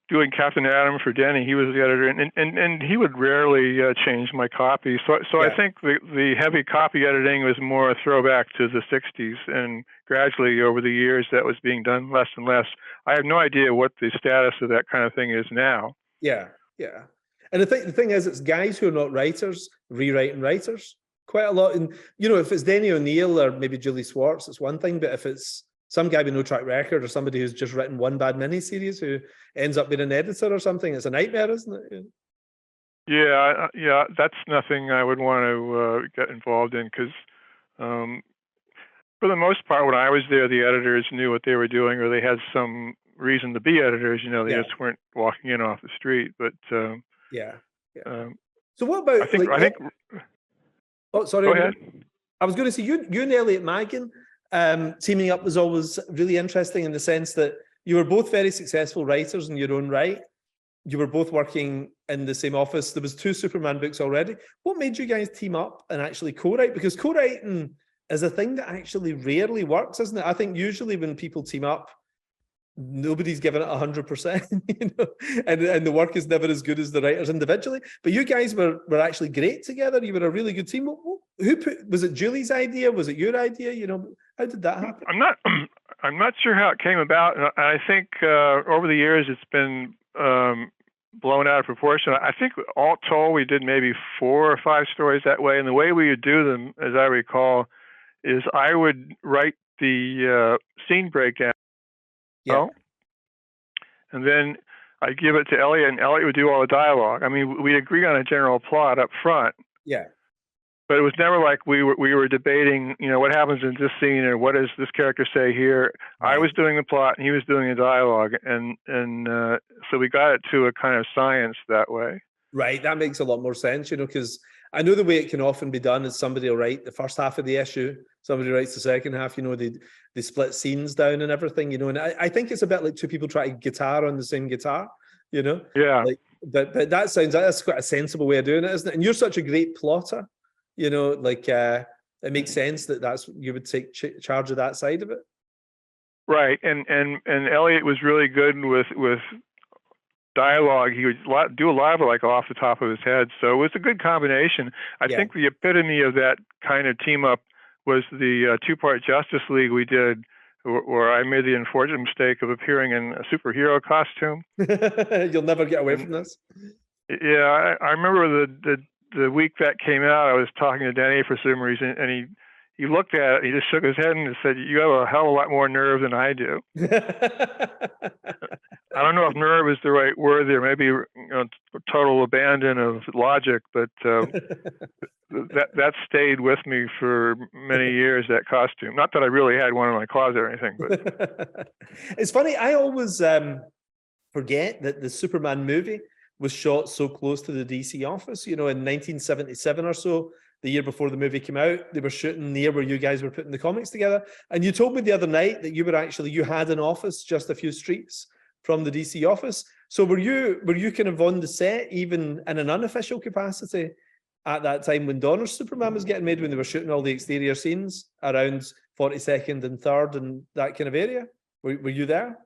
S4: doing Captain Atom for Denny, he was the editor, and he would rarely change my copy. So I think the heavy copy editing was more a throwback to the 60s, and gradually over the years that was being done less and less. I have no idea what the status of that kind of thing is now.
S3: Yeah. And the thing is, it's guys who are not writers rewriting writers quite a lot. And, if it's Denny O'Neil or maybe Julie Schwartz, it's one thing. But if it's some guy with no track record or somebody who's just written one bad miniseries who ends up being an editor or something, it's a nightmare, isn't it?
S4: Yeah, that's nothing I would want to get involved in because, for the most part, when I was there, the editors knew what they were doing, or they had some reason to be editors. They just weren't walking in off the street. But
S3: yeah. So what about?
S4: I think.
S3: Oh, sorry.
S4: Go ahead.
S3: I was going to say you and Elliot Maggin teaming up was always really interesting in the sense that you were both very successful writers in your own right. You were both working in the same office. There was 2 Superman books already. What made you guys team up and actually co-write? Because co-writing is a thing that actually rarely works, isn't it? I think usually when people team up, nobody's given it 100%, and the work is never as good as the writers individually. But you guys were actually great together. You were a really good team. Was it Julie's idea? Was it your idea? How did that happen?
S4: I'm not sure how it came about. And I think over the years it's been blown out of proportion. I think all told we did maybe 4 or 5 stories that way. And the way we would do them, as I recall, is I would write the scene breakdown.
S3: Yeah.
S4: And then I'd give it to Elliot, and Elliot would do all the dialogue. I mean, we'd agree on a general plot up front.
S3: Yeah.
S4: But it was never like we were debating, what happens in this scene or what does this character say here. Right. I was doing the plot and he was doing the dialogue, and so we got it to a kind of science that way.
S3: Right, that makes a lot more sense, because I know the way it can often be done is somebody will write the first half of the issue, somebody writes the second half. They split scenes down and everything, and I think it's a bit like 2 people trying to guitar on the same guitar,
S4: Yeah.
S3: But that's quite a sensible way of doing it, isn't it? And you're such a great plotter. It makes sense that's you would take charge of that side of it.
S4: Right, and Elliot was really good with dialogue. He would do a lot of it like off the top of his head, so it was a good combination. I think the epitome of that kind of team up was the 2-part Justice League we did, where I made the unfortunate mistake of appearing in a superhero costume.
S3: You'll never get away from this.
S4: Yeah, I remember the week that came out, I was talking to Denny for some reason, and he looked at it, he just shook his head and said, "You have a hell of a lot more nerve than I do." I don't know if nerve is the right word there, maybe total abandon of logic, but that stayed with me for many years, that costume. Not that I really had one in my closet or anything, but
S3: it's funny, I always forget that the Superman movie was shot so close to the DC office. In 1977 or so, the year before the movie came out, they were shooting near where you guys were putting the comics together. And you told me the other night that you had an office just a few streets from the DC office. So were you kind of on the set, even in an unofficial capacity, at that time when Donner's Superman was getting made, when they were shooting all the exterior scenes around 42nd and 3rd and that kind of area? Were you there?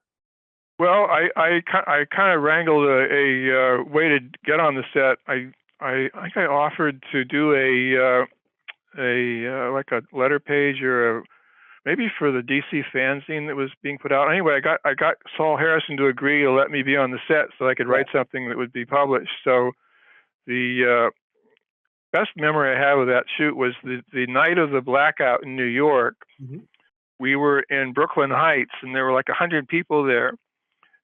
S4: Well, I kind of wrangled a way to get on the set. I think I offered to do a like a letter page or maybe for the DC fanzine that was being put out. Anyway, I got Saul Harrison to agree to let me be on the set so I could write something that would be published. So the best memory I have of that shoot was the night of the blackout in New York. Mm-hmm. We were in Brooklyn Heights, and there were like 100 people there.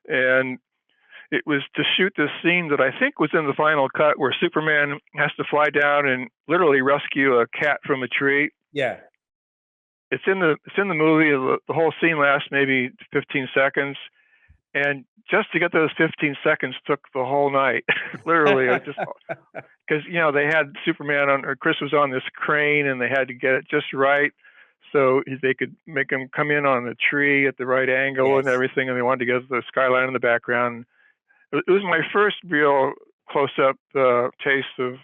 S4: And it was to shoot this scene that I think was in the final cut, where Superman has to fly down and literally rescue a cat from a tree.
S3: Yeah.
S4: It's in the movie. The whole scene lasts maybe 15 seconds. And just to get those 15 seconds took the whole night, literally. Because, they had Superman or Chris was on this crane, and they had to get it just right so they could make him come in on the tree at the right angle and everything. And they wanted to get the skyline in the background. It was my first real close-up taste of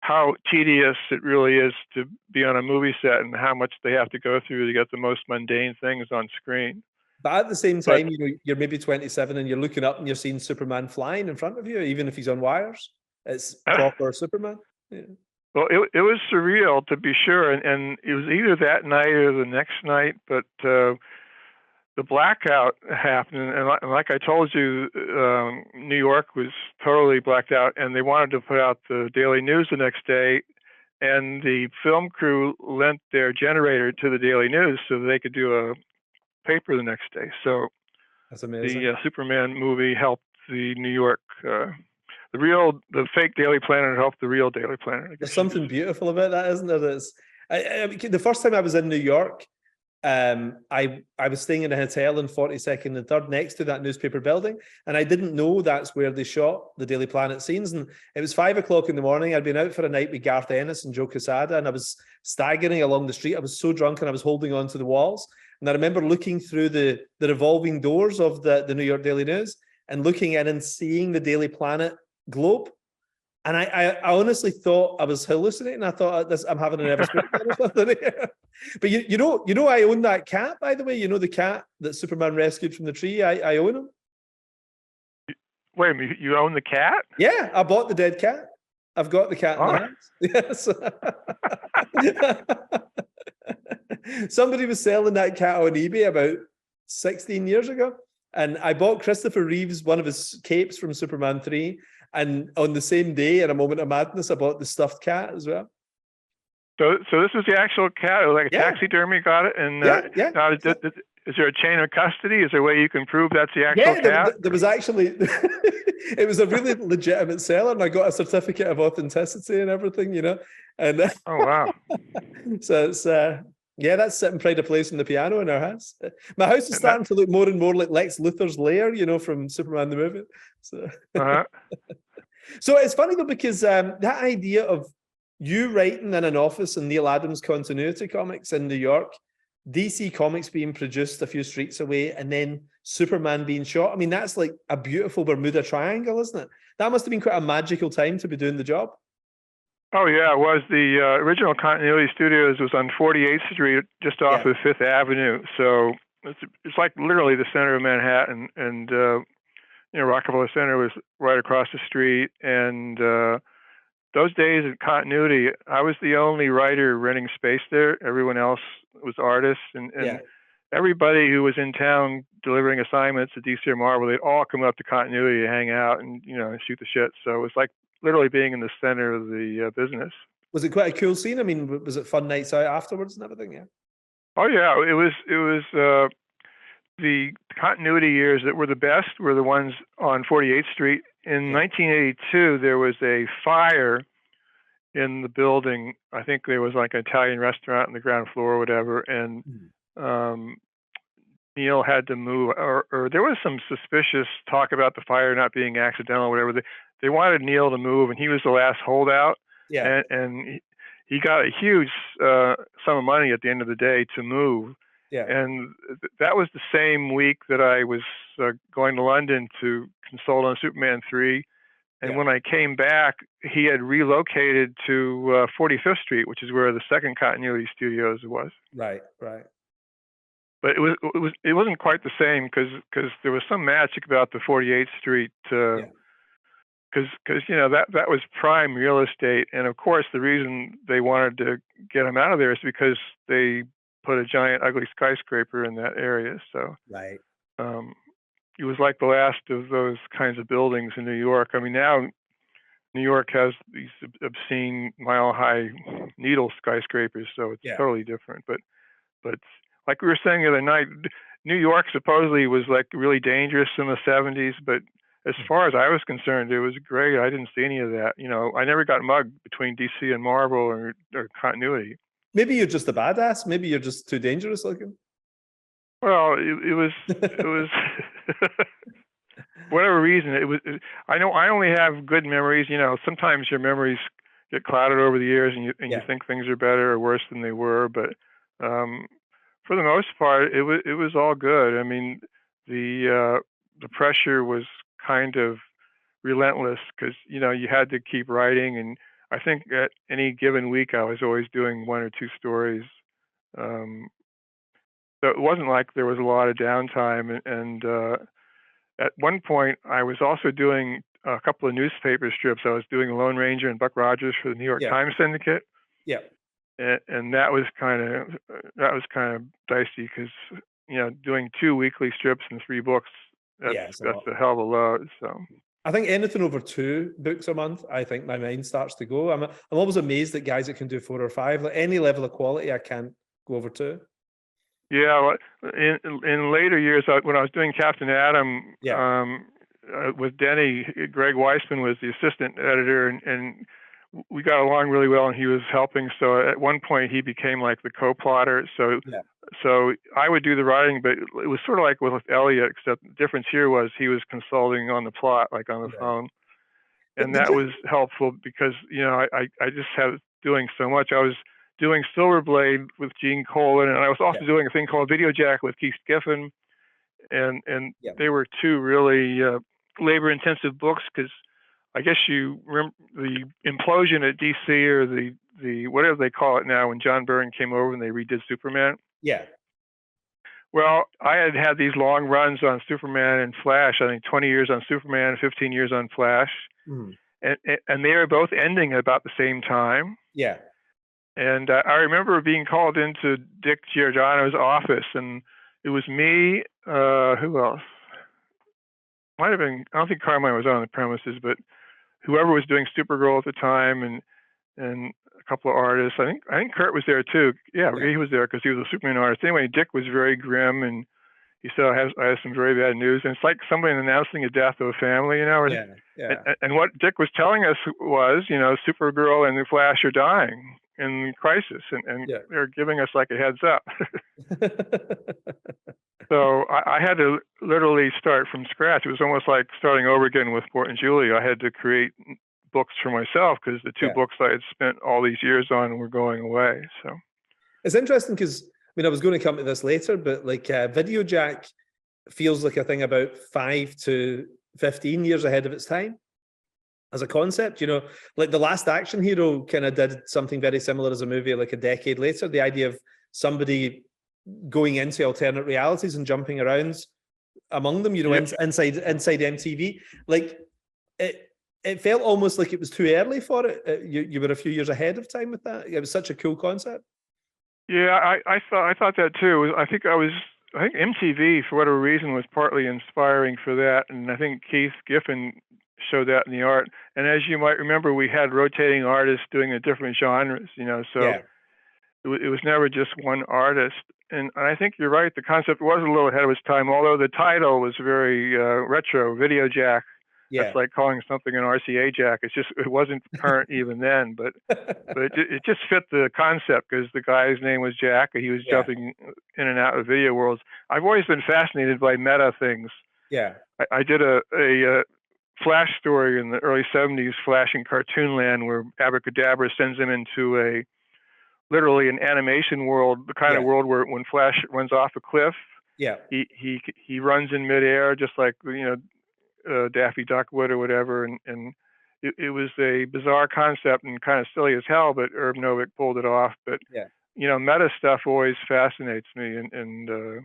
S4: how tedious it really is to be on a movie set and how much they have to go through to get the most mundane things on screen.
S3: But at the same time, you're maybe 27 and you're looking up and you're seeing Superman flying in front of you, even if he's on wires. It's proper Superman. Yeah.
S4: Well, it was surreal, to be sure, and it was either that night or the next night, but the blackout happened, and like I told you, New York was totally blacked out, and they wanted to put out the Daily News the next day, and the film crew lent their generator to the Daily News so they could do a paper the next day. So
S3: That's amazing.
S4: the Superman movie helped the New York, the fake Daily Planet helped the real Daily Planet.
S3: There's something beautiful about that, isn't there? That's the first time I was in New York. I was staying in a hotel in 42nd and 3rd next to that newspaper building, and I didn't know that's where they shot the Daily Planet scenes. And it was 5 o'clock in the morning. I'd been out for a night with Garth Ennis and Joe Quesada, and I was staggering along the street. I was so drunk and I was holding on to the walls. And I remember looking through the revolving doors of the New York Daily News and looking in and seeing the Daily Planet globe. And I honestly thought I was hallucinating. I thought I'm having a nervous breakdown or something. But you know, I own that cat, by the way. You know the cat that Superman rescued from the tree? I own him.
S4: Wait a minute, you own the cat?
S3: Yeah, I bought the dead cat. I've got the cat in the house. Yes. Somebody was selling that cat on eBay about 16 years ago. And I bought Christopher Reeve's, one of his capes from Superman 3. And on the same day, in a moment of madness, I bought the stuffed cat as well.
S4: So this was the actual cat, like a taxidermy got it? And now, is there a chain of custody? Is there a way you can prove that's the actual cat?
S3: There was actually, it was a really legitimate seller, and I got a certificate of authenticity and everything, you know. And
S4: oh, wow.
S3: So it's, that's sitting pride of place in the piano in our house. My house is starting to look more and more like Lex Luthor's lair, you know, from Superman the movie. So, so it's funny though, because that idea of you writing in an office in Neil Adams continuity comics in New York, DC Comics being produced a few streets away, and then Superman being shot. I mean, that's like a beautiful Bermuda Triangle, isn't it? That must have been quite a magical time to be doing the job.
S4: Oh, yeah, it was. The original Continuity Studios was on 48th Street, just off of 5th Avenue. So it's like literally the center of Manhattan. And, Rockefeller Center was right across the street. And those days in Continuity, I was the only writer renting space there. Everyone else was artists. And everybody who was in town delivering assignments at DC or Marvel, they'd all come up to Continuity to hang out and, shoot the shit. So it was like literally being in the center of the business. Was
S3: it quite a cool scene? I mean, was it fun nights out afterwards and everything? Yeah.
S4: Oh yeah, it was. The Continuity years that were the best were the ones on 48th Street. In 1982, there was a fire in the building. I think there was like an Italian restaurant on the ground floor or whatever, and Neil had to move, or there was some suspicious talk about the fire not being accidental or whatever. They wanted Neil to move, and he was the last holdout. Yeah. And he got a huge sum of money at the end of the day to move. Yeah. And that was the same week that I was going to London to consult on Superman 3. And when I came back, he had relocated to 45th Street, which is where the second Continuity Studios was.
S3: Right.
S4: But it wasn't quite the same because there was some magic about the 48th Street. Because that was prime real estate, and of course the reason they wanted to get him out of there is because they put a giant ugly skyscraper in that area. So it was like the last of those kinds of buildings in New York. I mean, now New York has these obscene mile-high needle skyscrapers, so it's totally different. But like we were saying the other night, New York supposedly was like really dangerous in the 70s, but as far as I was concerned, it was great. I didn't see any of that. I never got mugged between DC and Marvel or Continuity.
S3: Maybe you're just a badass. Maybe you're just too dangerous looking.
S4: Well, it was whatever reason. I know I only have good memories. Sometimes your memories get clouded over the years, and you think things are better or worse than they were. But for the most part, it was all good. I mean, the pressure was kind of relentless because you had to keep writing, and I think at any given week I was always doing 1 or 2 stories. So it wasn't like there was a lot of downtime. And at one point I was also doing a couple of newspaper strips. I was doing Lone Ranger and Buck Rogers for the New York Times Syndicate. Yeah. And that was kind of dicey because doing 2 weekly strips and 3 books, that's a hell of a load. So
S3: I think anything over 2 books a month, I think my mind starts to go. I'm always amazed at guys that can do 4 or 5. Like any level of quality, I can't go over 2.
S4: Yeah, well, in later years, when I was doing Captain Atom, with Denny, Greg Weissman was the assistant editor, and we got along really well, and he was helping. So at one point, he became like the co-plotter. So I would do the writing, but it was sort of like with Elliot, except the difference here was he was consulting on the plot, like on the phone, and that was helpful because I just had doing so much. I was doing Silverblade with Gene Colan, and I was also doing a thing called Videojack with Keith Giffen, and they were 2 really labor-intensive books because I guess you remember the implosion at DC, or the whatever they call it now, when John Byrne came over and they redid Superman.
S3: Yeah.
S4: Well, I had these long runs on Superman and Flash. I think 20 years on Superman, 15 years on Flash, and they were both ending at about the same time.
S3: Yeah.
S4: And I remember being called into Dick Giordano's office, and it was me. Who else? Might have been. I don't think Carmine was on the premises, but whoever was doing Supergirl at the time, and a couple of artists. I think Kurt was there too. Yeah, he was there because he was a Superman artist. Anyway, Dick was very grim, and he said, I have some very bad news. And it's like somebody announcing the death of a family, And what Dick was telling us was, Supergirl and the Flash are dying in Crisis, and they're giving us like a heads up. So I had to literally start from scratch. It was almost like starting over again with Port and Julie. I had to create books for myself because the 2 books I had spent all these years on were going away. So
S3: it's interesting because I was going to come to this later, but like Videojack feels like a thing about 5 to 15 years ahead of its time as a concept. Like The Last Action Hero kind of did something very similar as a movie like a decade later. The idea of somebody going into alternate realities and jumping around among them, inside MTV. Like it felt almost like it was too early for it. You were a few years ahead of time with that. It was such a cool concept.
S4: Yeah, I thought that too. I think MTV, for whatever reason, was partly inspiring for that, and I think Keith Giffen showed that in the art. And as you might remember, we had rotating artists doing the different genres, so it was never just one artist. And I think you're right. The concept was a little ahead of its time, although the title was very retro, Videojack. Yeah. That's like calling something an RCA jack. It wasn't current even then, but it just fit the concept because the guy's name was Jack. And he was jumping in and out of video worlds. I've always been fascinated by meta things. Yeah. I did a Flash story in the early 70s, Flash in Cartoon Land, where Abracadabra sends him into literally an animation world, the kind of world where when Flash runs off a cliff, he runs in midair just like Daffy Duck would or whatever, and it was a bizarre concept and kind of silly as hell, but Herb Novik pulled it off. But meta stuff always fascinates me, and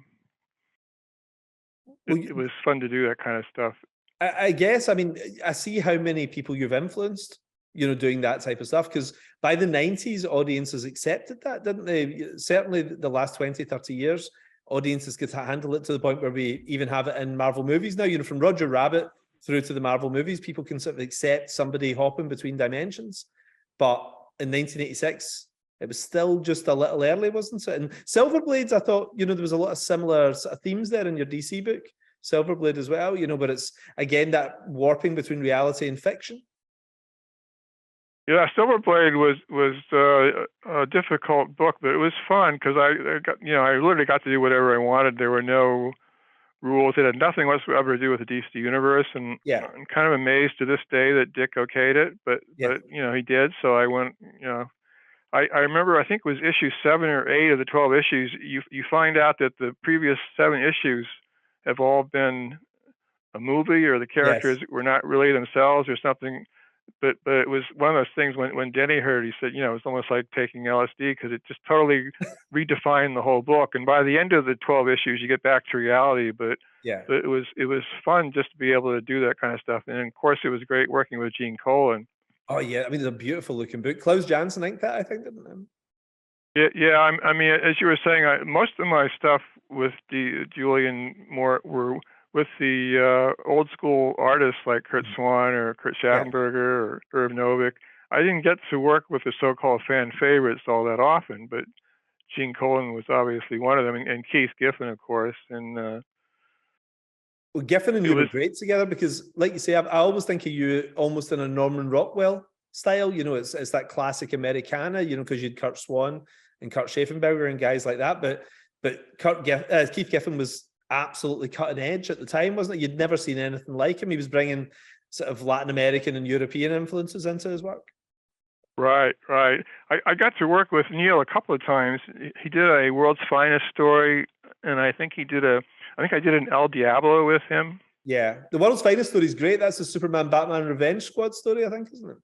S4: it was fun to do that kind of stuff.
S3: I guess, I see how many people you've influenced, doing that type of stuff, because by the 90s, audiences accepted that, didn't they? Certainly the last 20, 30 years, audiences could handle it to the point where we even have it in Marvel movies now. From Roger Rabbit through to the Marvel movies, people can sort of accept somebody hopping between dimensions. But in 1986, it was still just a little early, wasn't it? And Silverblades, I thought, there was a lot of similar sort of themes there in your DC book, Silverblade as well, but it's, again, that warping between reality and fiction.
S4: Yeah, Silverblade was a difficult book, but it was fun because I literally got to do whatever I wanted. There were no rules. It had nothing whatsoever to do with the DC universe, and I'm kind of amazed to this day that Dick okayed it, but he did. So I went. I remember, I think it was issue 7 or 8 of the 12 issues. You find out that the previous 7 issues have all been a movie, or the characters were not really themselves, or something. But it was one of those things when Denny heard, he said, it was almost like taking LSD because it just totally redefined the whole book. And by the end of the 12 issues, you get back to reality. But it was fun just to be able to do that kind of stuff. And of course, it was great working with Gene Colan.
S3: Oh yeah, it's a beautiful looking book. Klaus Janson inked that, I think, didn't he?
S4: Yeah. As you were saying, most of my stuff with Julie and more were with the old school artists like Kurt Swan or Kurt Schattenberger or Irv Novick. I didn't get to work with the so-called fan favorites all that often, but Gene Colan was obviously one of them, and Keith Giffen, of course. And
S3: well, Giffen and you were great together because, like you say, I always think of you almost in a Norman Rockwell style. You know, it's that classic Americana. You know, because you'd Kurt Swan and Kurt Schaffenberger and guys like that. But Keith Giffen was absolutely cutting edge at the time, wasn't it? You'd never seen anything like him. He was bringing sort of Latin American and European influences into his work.
S4: Right. I got to work with Neil a couple of times. He did a World's Finest story, and I think I did an El Diablo with him.
S3: Yeah, the World's Finest story is great. That's the Superman Batman Revenge Squad story, I think, isn't it?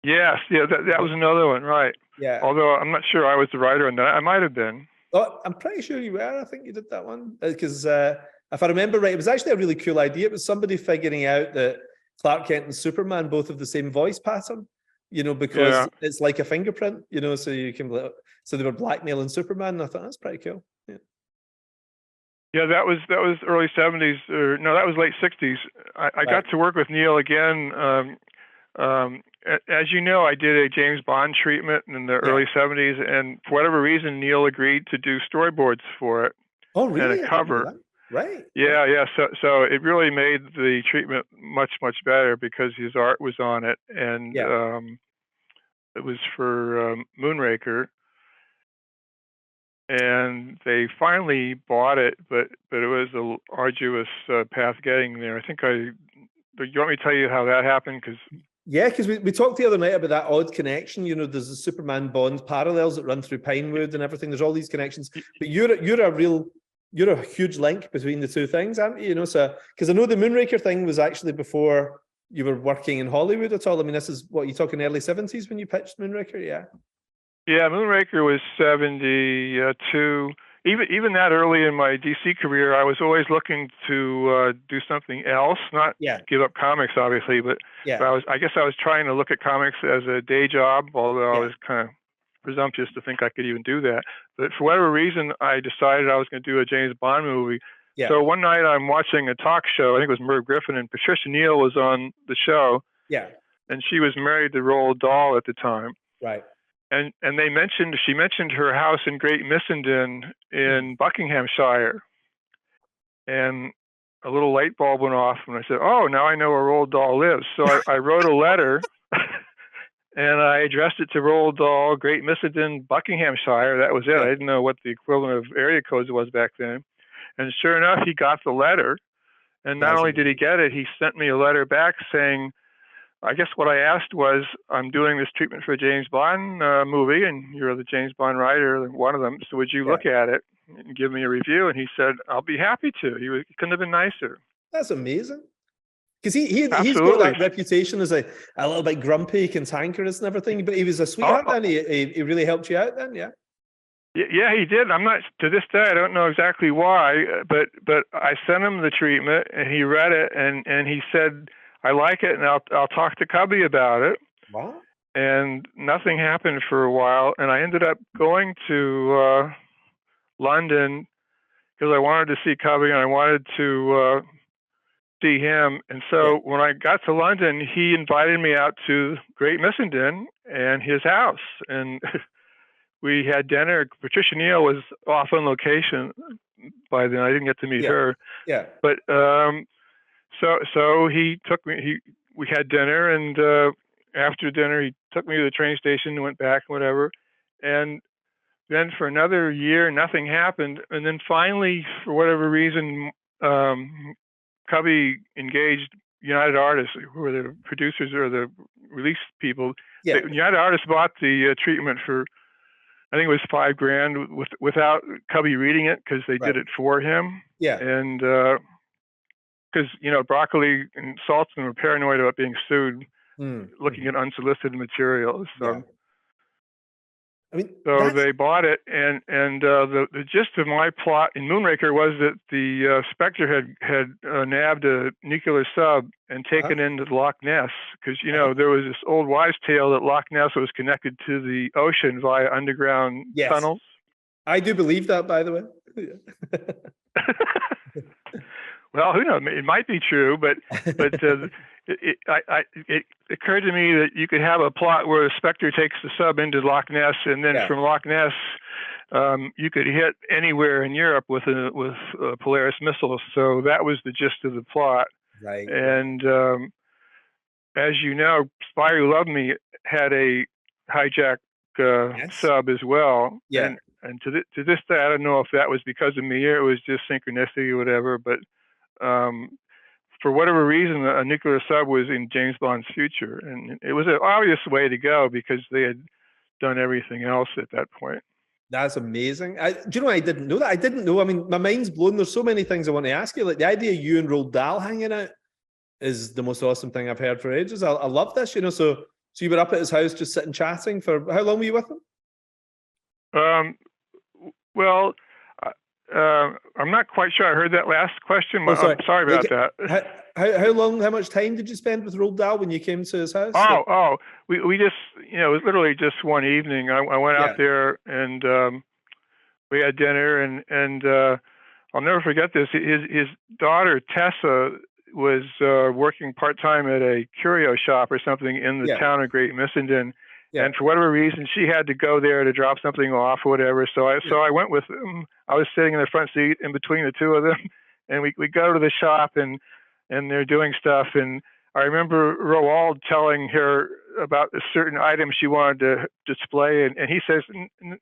S4: Yes, that was another one, right?
S3: Yeah.
S4: Although I'm not sure I was the writer on that. I might have been.
S3: Oh, I'm pretty sure you were. I think you did that one because if I remember right, it was actually a really cool idea. It was somebody figuring out that Clark Kent and Superman both have the same voice pattern. You know, because it's like a fingerprint, you know, so you can, so they were blackmailing Superman. And I thought that's pretty cool.
S4: Yeah, that was early 70s, or no, that was late 60s. I got to work with Neil again. As you know, I did a James Bond treatment in the early 70s, and for whatever reason, Neil agreed to do storyboards for it.
S3: Oh, really?
S4: And a cover.
S3: Right.
S4: Yeah. So it really made the treatment much better because his art was on it, and it was for Moonraker, and they finally bought it, but it was an arduous path getting there. I think you want me to tell you how that happened?
S3: Because we talked the other night about that odd connection. You know, there's the Superman Bond parallels that run through Pinewood and everything. There's all these connections, but you're a huge link between the two things, aren't you? You know, so because I know the Moonraker thing was actually before you were working in Hollywood at all. I mean, this is what you're talking early 70s when you pitched Moonraker, yeah. Yeah,
S4: Moonraker was 72. Even that early in my DC career, I was always looking to do something else, not give up comics, obviously, but I guess I was trying to look at comics as a day job, although I was kind of presumptuous to think I could even do that. But for whatever reason, I decided I was going to do a James Bond movie. Yeah. So one night I'm watching a talk show. I think it was Merv Griffin, and Patricia Neal was on the show. Yeah. And she was married to Roald Dahl at the time.
S3: Right.
S4: And she mentioned her house in Great Missenden in Buckinghamshire. And a little light bulb went off, and I said, "Oh, now I know where Roald Dahl lives." So I wrote a letter. And I addressed it to Roald Dahl, Great Missenden, Buckinghamshire. That was it. I didn't know what the equivalent of area codes was back then. And sure enough, he got the letter. And not only did he get it, he sent me a letter back saying, I guess what I asked was, I'm doing this treatment for a James Bond movie, and you're the James Bond writer, one of them. So would you look at it and give me a review? And he said, I'll be happy to. He couldn't have been nicer.
S3: That's amazing. Because he's got that reputation as a little bit grumpy, cantankerous and everything, but he was a sweetheart then. He really helped you out then, yeah?
S4: Yeah, he did. I'm not, to this day, I don't know exactly why, but I sent him the treatment, and he read it, and he said, I like it, and I'll talk to Cubby about it.
S3: Wow.
S4: And nothing happened for a while, and I ended up going to London because I wanted to see Cubby, and I wanted to see him. And so when I got to London, he invited me out to Great Missenden and his house, and we had dinner. Patricia Neal was off on location by then. I didn't get to meet her.
S3: Yeah.
S4: But so he took me. We had dinner, and after dinner, he took me to the train station and went back and whatever. And then for another year, nothing happened. And then finally, for whatever reason, Cubby engaged United Artists, who were the producers or the release people. Yeah. United Artists bought the treatment for, I think it was $5,000 without Cubby reading it because they did it for him.
S3: Yeah.
S4: And because, Broccoli and Saltzman were paranoid about being sued, looking at unsolicited material. So. So they bought it, and the gist of my plot in Moonraker was that the Spectre had nabbed a nuclear sub and taken into Loch Ness because there was this old wives' tale that Loch Ness was connected to the ocean via underground tunnels.
S3: I do believe that, by the way.
S4: Well, who knows? It might be true, but it occurred to me that you could have a plot where the Spectre takes the sub into Loch Ness, and then from Loch Ness, you could hit anywhere in Europe with a Polaris missile. So that was the gist of the plot.
S3: Right.
S4: And as you know, Spy Who Loved Me had a hijack sub as well.
S3: Yeah.
S4: And to this day, I don't know if that was because of me or it was just synchronicity or whatever, but for whatever reason, a nuclear sub was in James Bond's future. And it was an obvious way to go because they had done everything else at that point.
S3: That's amazing. Do you know, I didn't know that. I didn't know. I mean, my mind's blown. There's so many things I want to ask you. Like the idea of you and Roald Dahl hanging out is the most awesome thing I've heard for ages. I love this, you know. So you were up at his house just sitting chatting for how long were you with him?
S4: Well, I'm not quite sure I heard that last question. I'm sorry about that.
S3: How much time did you spend with Roald Dahl when you came to his house?
S4: We just, you know, it was literally just one evening. I went out there and we had dinner and I'll never forget this. His daughter Tessa was working part-time at a curio shop or something in the town of Great Missenden. And for whatever reason, she had to go there to drop something off or whatever. So I went with them. I was sitting in the front seat in between the two of them, and we go to the shop and they're doing stuff. And I remember Roald telling her about a certain item she wanted to display, and he says,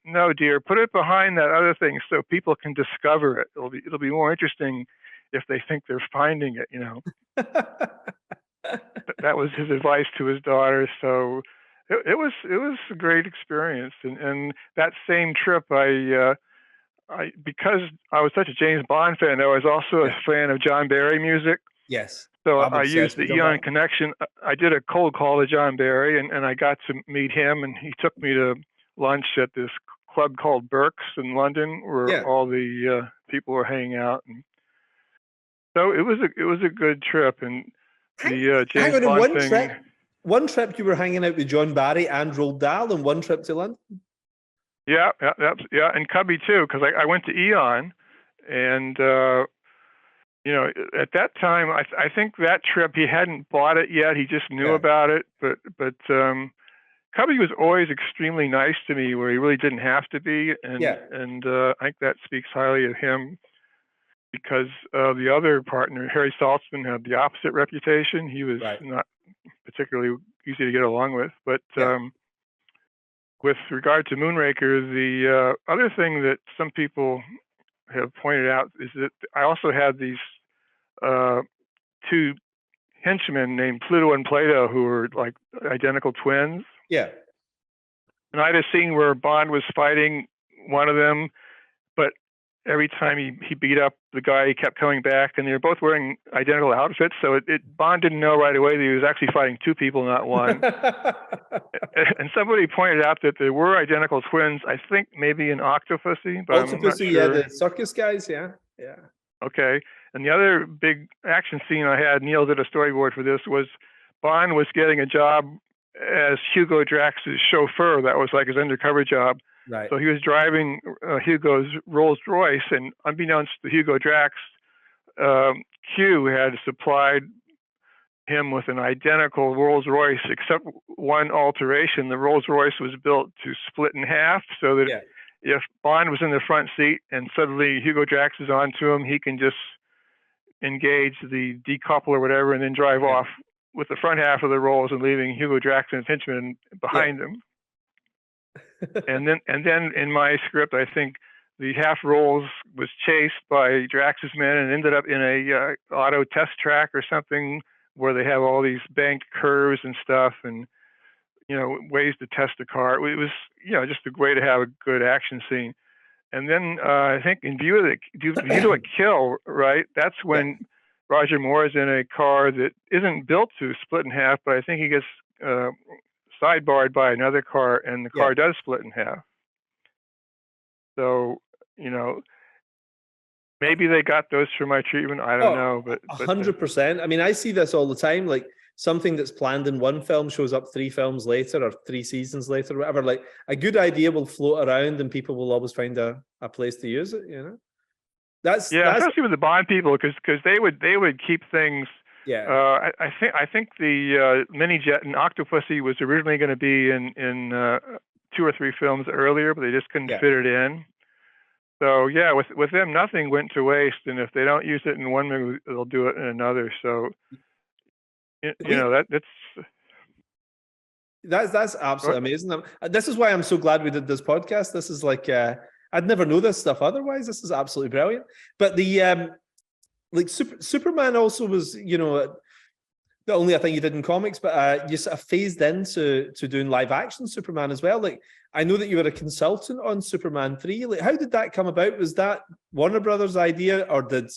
S4: "No, dear, put it behind that other thing so people can discover it. It'll be more interesting if they think they're finding it." You know, that was his advice to his daughter. So. It was a great experience, and that same trip, I because I was such a James Bond fan, I was also a fan of John Barry music.
S3: Yes.
S4: So I used the Eon connection. I did a cold call to John Barry, and I got to meet him, and he took me to lunch at this club called Burke's in London, where all the people were hanging out, and so it was a good trip, and the James Bond thing.
S3: One trip you were hanging out with John Barry and Roald Dahl, and one trip to London.
S4: Yeah, and Cubby too, because I went to Eon, and you know, at that time, I think that trip he hadn't bought it yet. He just knew about it, but Cubby was always extremely nice to me, where he really didn't have to be, and I think that speaks highly of him. Because the other partner, Harry Saltzman, had the opposite reputation. He was not particularly easy to get along with. But with regard to Moonraker, the other thing that some people have pointed out is that I also had these two henchmen named Pluto and Plato who were like identical twins.
S3: Yeah.
S4: And I had a scene where Bond was fighting one of them, but every time he beat up the guy, he kept coming back, and they were both wearing identical outfits. So Bond didn't know right away that he was actually fighting two people, not one. And somebody pointed out that there were identical twins. I think maybe in Octopussy, but I'm not sure.
S3: The circus guys, yeah.
S4: Okay. And the other big action scene I had, Neil did a storyboard for this, was Bond was getting a job as Hugo Drax's chauffeur. That was like his undercover job.
S3: Right.
S4: So he was driving Hugo's Rolls Royce, and unbeknownst to Hugo Drax, Q had supplied him with an identical Rolls Royce, except one alteration. The Rolls Royce was built to split in half, so that if Bond was in the front seat and suddenly Hugo Drax is onto him, he can just engage the decouple or whatever, and then drive off with the front half of the Rolls and leaving Hugo Drax and his henchmen behind him. and then in my script, I think the half Rolls was chased by Drax's men and ended up in a auto test track or something where they have all these banked curves and stuff, and ways to test a car. It was just a way to have a good action scene. And then I think in View to a Kill, right? That's when Roger Moore is in a car that isn't built to split in half, but I think he gets sidebarred by another car, and the car does split in half. So, maybe they got those for my treatment. I don't know, but
S3: 100%. I mean, I see this all the time. Like something that's planned in one film shows up 3 films later or 3 seasons later, whatever. Like a good idea will float around and people will always find a place to use it, you know? That's
S4: especially with the Bond people, because they would keep things.
S3: Yeah.
S4: I think the mini jet in Octopussy was originally going to be in 2 or 3 films earlier, but they just couldn't fit it in. So yeah, with them, nothing went to waste, and if they don't use it in one movie, they'll do it in another. So
S3: that's absolutely amazing. This is why I'm so glad we did this podcast. This is like I'd never know this stuff otherwise. This is absolutely brilliant. But the like Superman also was, you know, not only I think you did in comics, but you sort of phased into doing live action Superman as well. Like I know that you were a consultant on Superman 3. Like how did that come about? Was that Warner Brothers' idea, or did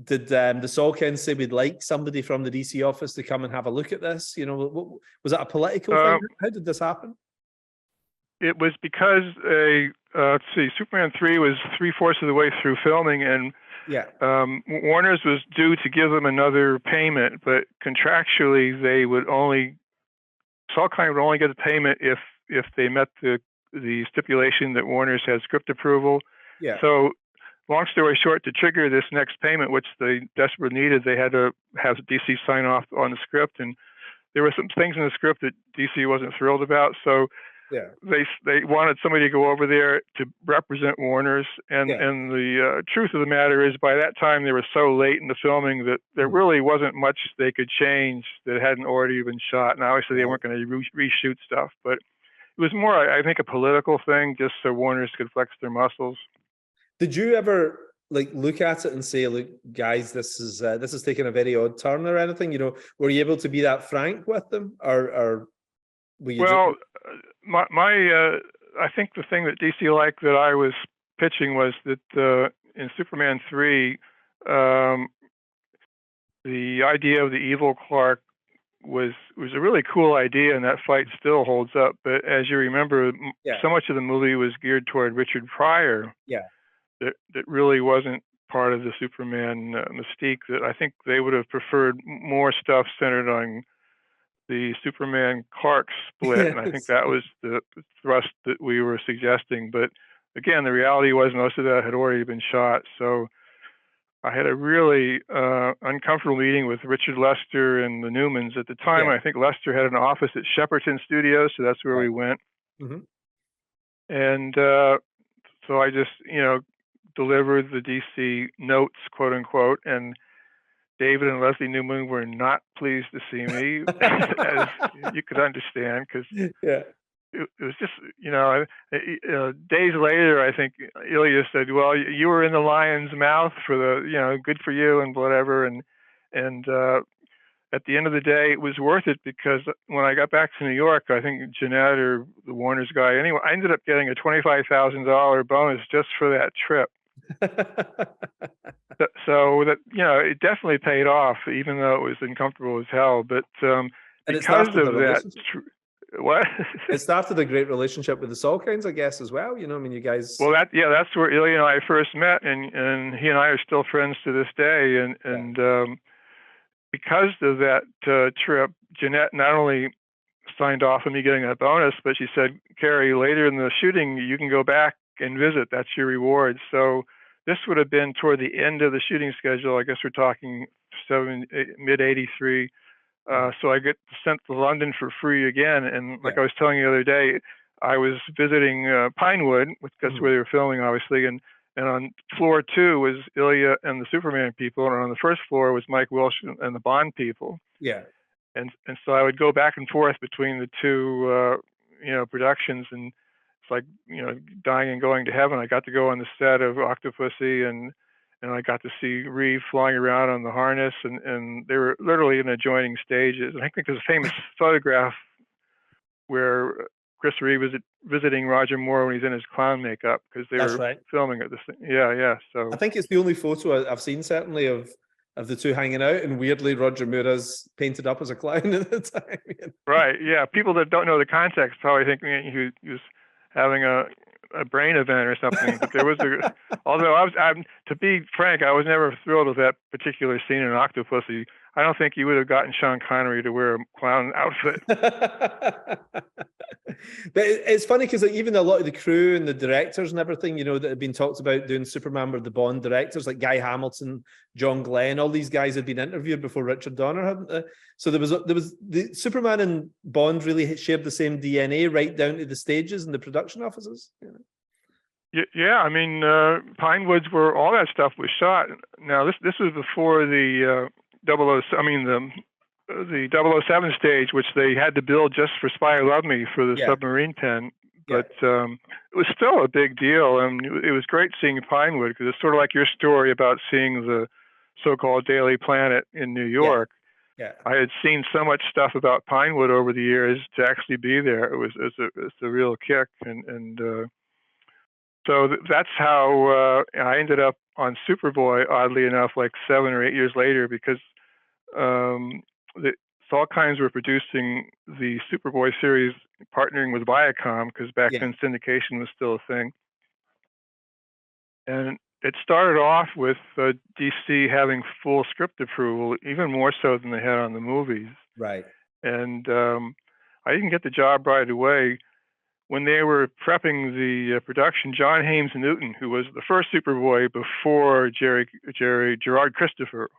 S3: the Salkinds say we'd like somebody from the DC office to come and have a look at this? You know, was that a political thing? How did this happen?
S4: It was because let's see, Superman 3 was 3/4 of the way through filming, and Warner's was due to give them another payment, but contractually they would only Salkind would only get the payment if they met the stipulation that Warner's had script approval. Yeah. So long story short, to trigger this next payment, which they desperately needed, they had to have DC sign off on the script, and there were some things in the script that DC wasn't thrilled about. So they wanted somebody to go over there to represent Warner's, and the truth of the matter is, by that time they were so late in the filming that there really wasn't much they could change that hadn't already been shot. And obviously they weren't going to reshoot stuff, but it was more, I think, a political thing, just so Warner's could flex their muscles.
S3: Did you ever like look at it and say, "Look, guys, this is taking a very odd turn" or anything? You know, were you able to be that frank with them, or were you?
S4: Well, I think the thing that DC liked that I was pitching was that in Superman 3, the idea of the evil Clark was a really cool idea, and that fight still holds up. But as you remember, so much of the movie was geared toward Richard Pryor. Yeah. That really wasn't part of the Superman mystique. That I think they would have preferred more stuff centered on the Superman Clark split, and I think that was the thrust that we were suggesting. But again, the reality was most of that had already been shot. So I had a really uncomfortable meeting with Richard Lester and the Newmans at the time. I think Lester had an office at Shepperton Studios, so that's where we went. Mm-hmm. And so I just, delivered the DC notes, quote unquote, and David and Leslie Newman were not pleased to see me, as you could understand, because it was just, days later, I think Ilya said, "Well, you were in the lion's mouth for the, good for you and whatever." And at the end of the day, it was worth it, because when I got back to New York, I think Jeanette or the Warner's guy, anyway, I ended up getting a $25,000 bonus just for that trip. So that, it definitely paid off, even though it was uncomfortable as hell. But because of that, what?
S3: It started a great relationship with the Salkinds, I guess, as well. You guys.
S4: Well, that's where Ilya and I first met, and he and I are still friends to this day. And because of that trip, Jeanette not only signed off on me getting that bonus, but she said, "Cary, later in the shooting, you can go back and visit. That's your reward." So this would have been toward the end of the shooting schedule. I guess we're talking mid '83. So I get sent to London for free again. And like I was telling you the other day, I was visiting Pinewood, that's where they were filming, obviously. And on floor 2 was Ilya and the Superman people, and on the first floor was Mike Welsh and the Bond people. Yeah. And so I would go back and forth between the two, productions, and it's like, dying and going to heaven. I got to go on the set of Octopussy, and I got to see Reeve flying around on the harness, and they were literally in adjoining stages. And I think there's a famous photograph where Chris Reeve was visiting Roger Moore when he's in his clown makeup, because they were filming at this thing. Yeah. So
S3: I think it's the only photo I've seen, certainly, of the two hanging out, and weirdly Roger Moore is painted up as a clown at the time. Right.
S4: Yeah. People that don't know the context probably think he was having a brain event or something. But there was although to be frank, I was never thrilled with that particular scene in Octopussy. I don't think you would have gotten Sean Connery to wear a clown outfit.
S3: But it's funny because like, even a lot of the crew and the directors and everything, you know, that had been talked about doing Superman were the Bond directors, like Guy Hamilton, John Glenn, all these guys had been interviewed before Richard Donner, hadn't they? So there was the Superman and Bond really shared the same DNA right down to the stages and the production offices. You know?
S4: Yeah, I mean, Pinewoods, where all that stuff was shot. Now this was before the the 007 stage, which they had to build just for Spy Who Loved Me for the submarine pen. But it was still a big deal, and it was great seeing Pinewood because it's sort of like your story about seeing the so-called Daily Planet in New York.
S3: Yeah.
S4: I had seen so much stuff about Pinewood over the years. To actually be there, it's a real kick, and so that's how I ended up on Superboy. Oddly enough, like 7 or 8 years later, because Salkinds were producing the Superboy series, partnering with Viacom, because back then syndication was still a thing. And it started off with DC having full script approval, even more so than they had on the movies.
S3: Right.
S4: And I didn't get the job right away. When they were prepping the production, John Haymes Newton, who was the first Superboy before Gerard Christopher,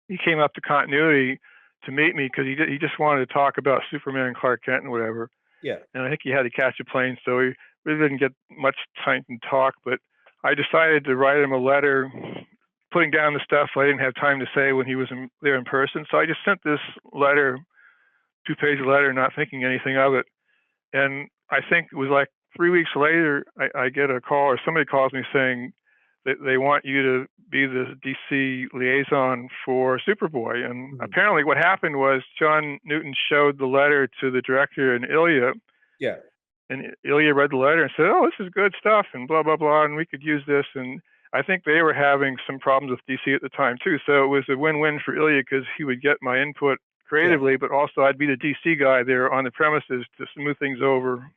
S4: he came up to continuity to meet me because he just wanted to talk about Superman and Clark Kent and whatever.
S3: Yeah.
S4: And I think he had to catch a plane, so he really didn't get much time to talk. But I decided to write him a letter, putting down the stuff I didn't have time to say when he was there in person. So I just sent this letter, 2-page letter, not thinking anything of it. And I think it was like 3 weeks later, I get a call, or somebody calls me saying that they want you to be the DC liaison for Superboy. And apparently what happened was John Newton showed the letter to the director and Ilya.
S3: Yeah.
S4: And Ilya read the letter and said, "Oh, this is good stuff," and blah, blah, blah, and we could use this. And I think they were having some problems with DC at the time, too. So it was a win-win for Ilya because he would get my input creatively, but also I'd be the DC guy there on the premises to smooth things over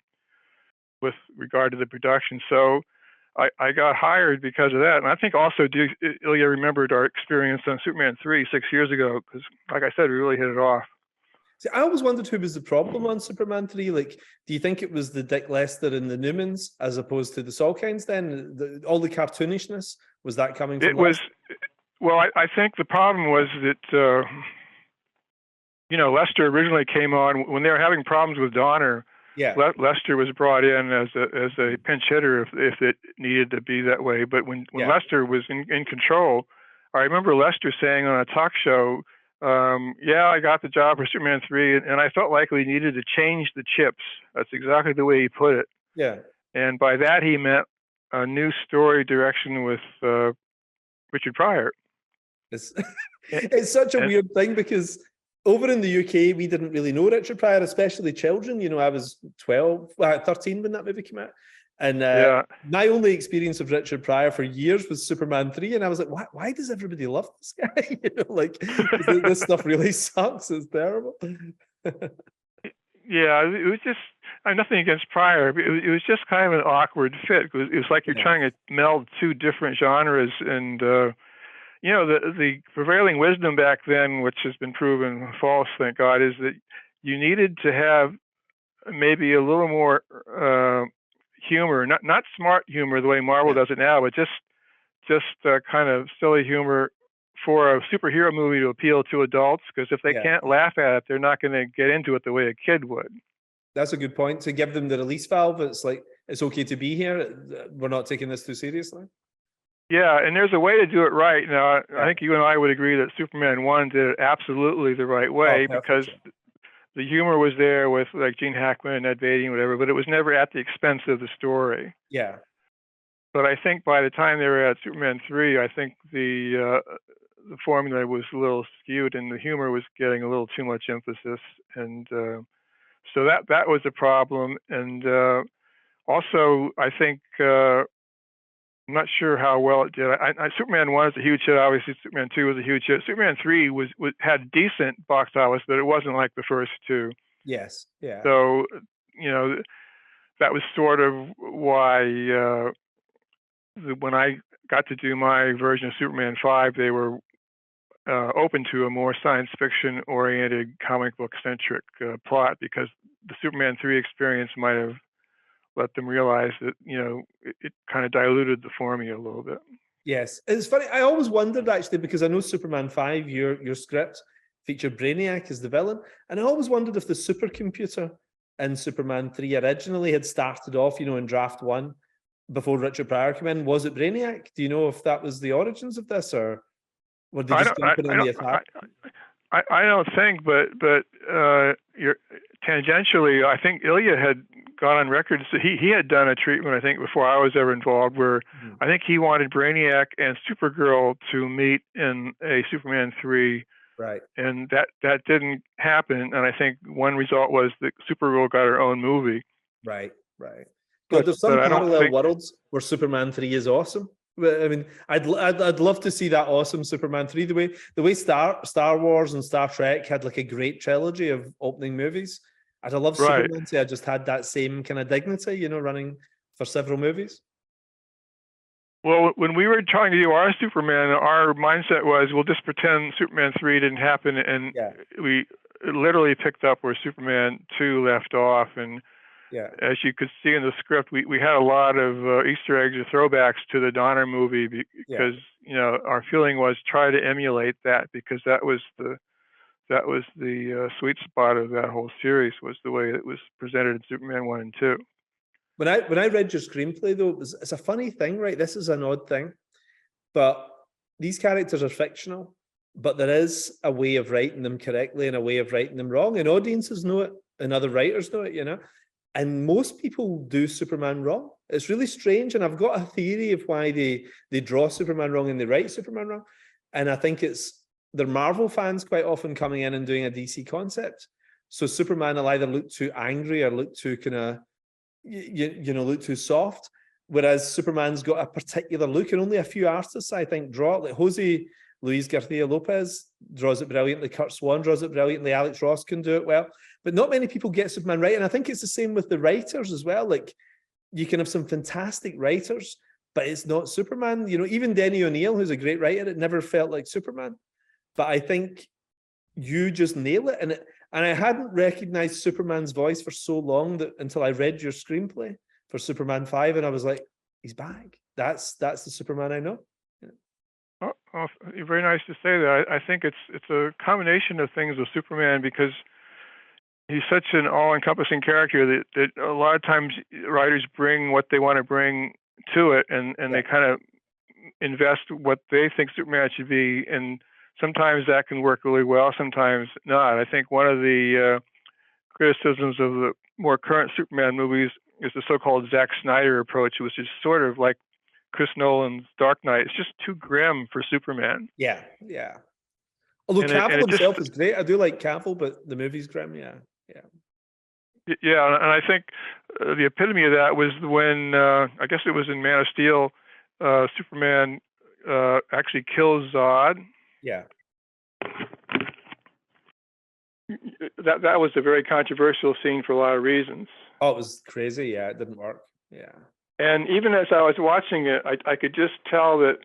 S4: with regard to the production. So I got hired because of that. And I think also Ilya remembered our experience on Superman 3 6 years ago because, like I said, we really hit it off.
S3: See, I always wondered who was the problem on Superman 3. Like, do you think it was the Dick Lester and the Newmans as opposed to the Salkinds then? All the cartoonishness, was that coming from Lester?
S4: Well, I think the problem was that, Lester originally came on when they were having problems with Donner.
S3: Yeah.
S4: Lester was brought in as a pinch hitter if it needed to be that way. But when Lester was in control, I remember Lester saying on a talk show, I got the job for Superman 3, and I felt like we needed to change the chips. That's exactly the way he put it.
S3: Yeah.
S4: And by that, he meant a new story direction with Richard Pryor.
S3: It's such a weird thing because over in the UK, we didn't really know Richard Pryor, especially children. I was 13 when that movie came out. And my only experience of Richard Pryor for years was Superman 3. And I was like, why does everybody love this guy? This stuff really sucks. It's terrible.
S4: Yeah, it was just, nothing against Pryor. It was just kind of an awkward fit. It was like you're trying to meld two different genres. And, the prevailing wisdom back then, which has been proven false, thank God, is that you needed to have maybe a little more humor, not smart humor the way Marvel does it now, but just kind of silly humor for a superhero movie to appeal to adults, because if they can't laugh at it, they're not going to get into it the way a kid would.
S3: That's a good point. To give them the release valve, it's like, it's okay to be here. We're not taking this too seriously.
S4: Yeah, and there's a way to do it right. Now, I think you and I would agree that Superman 1 did it absolutely the right way, because the humor was there with like Gene Hackman and Ed Beatty and whatever, but it was never at the expense of the story.
S3: Yeah.
S4: But I think by the time they were at Superman 3, I think the formula was a little skewed and the humor was getting a little too much emphasis. And so that was a problem. And also, I think, I'm not sure how well it did. Superman 1 is a huge hit. Obviously, Superman 2 was a huge hit. Superman 3 had decent box office, but it wasn't like the first two.
S3: Yes. Yeah.
S4: So, that was sort of why when I got to do my version of Superman 5, they were open to a more science fiction oriented comic book centric plot, because the Superman 3 experience might have let them realize that, it kind of diluted the formula a little bit.
S3: Yes, it's funny. I always wondered, actually, because I know Superman 5, your script featured Brainiac as the villain, and I always wondered if the supercomputer in Superman 3 originally had started off, in draft 1 before Richard Pryor came in. Was it Brainiac? Do you know if that was the origins of this, or were they just jumping in the attack?
S4: I don't think, but you're tangentially, I think Ilya had gone on record. So he had done a treatment, I think, before I was ever involved, where I think he wanted Brainiac and Supergirl to meet in a Superman 3.
S3: Right.
S4: And that didn't happen. And I think one result was that Supergirl got her own movie.
S3: Right. But there's some parallel worlds where Superman 3 is awesome. I mean, I'd love to see that awesome Superman 3. The way Star Wars and Star Trek had like a great trilogy of opening movies. I'd love Superman to have just had that same kind of dignity, running for several movies.
S4: Well, when we were trying to do our Superman, our mindset was, we'll just pretend Superman 3 didn't happen, and we literally picked up where Superman 2 left off. And as you could see in the script, we had a lot of Easter eggs or throwbacks to the Donner movie, because our feeling was try to emulate that, because that was the sweet spot of that whole series, was the way it was presented in Superman 1 and 2.
S3: When I read your screenplay, though, it's a funny thing, right? This is an odd thing, but these characters are fictional, but there is a way of writing them correctly and a way of writing them wrong, and audiences know it, and other writers know it, and most people do Superman wrong. It's really strange, and I've got a theory of why they draw Superman wrong and they write Superman wrong, and I think they're Marvel fans quite often coming in and doing a DC concept, so Superman will either look too angry or look too kind of look too soft, whereas Superman's got a particular look, and only a few artists, I think, draw it. Like Jose Luis Garcia Lopez draws it brilliantly, Kurt Swan draws it brilliantly, Alex Ross can do it well, but not many people get Superman right. And I think it's the same with the writers as well. Like, you can have some fantastic writers, but it's not Superman. Even Denny O'Neil, who's a great writer, it never felt like Superman. But I think you just nail it. And I hadn't recognized Superman's voice for so long until I read your screenplay for Superman 5, and I was like, he's back. That's the Superman I know.
S4: Oh, very nice to say that. I think it's a combination of things with Superman, because he's such an all-encompassing character that a lot of times writers bring what they want to bring to it, and they kind of invest what they think Superman should be, and sometimes that can work really well, sometimes not. I think one of the criticisms of the more current Superman movies is the so-called Zack Snyder approach, which is sort of like Chris Nolan's Dark Knight. It's just too grim for Superman.
S3: Yeah. Although Cavill himself is great. I do like Cavill, but the movie's grim, Yeah,
S4: and I think the epitome of that was when, I guess it was in Man of Steel, Superman actually kills Zod.
S3: Yeah.
S4: That was a very controversial scene for a lot of reasons.
S3: Oh, it was crazy. Yeah, it didn't work. Yeah.
S4: And even as I was watching it, I could just tell that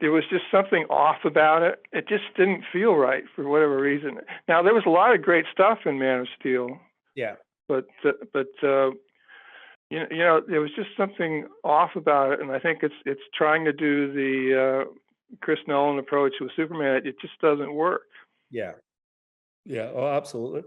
S4: there was just something off about it. It just didn't feel right for whatever reason. Now, there was a lot of great stuff in Man of Steel.
S3: Yeah.
S4: But there was just something off about it, and I think it's trying to do the Chris Nolan approach with Superman. It just doesn't work.
S3: Yeah. Oh, absolutely.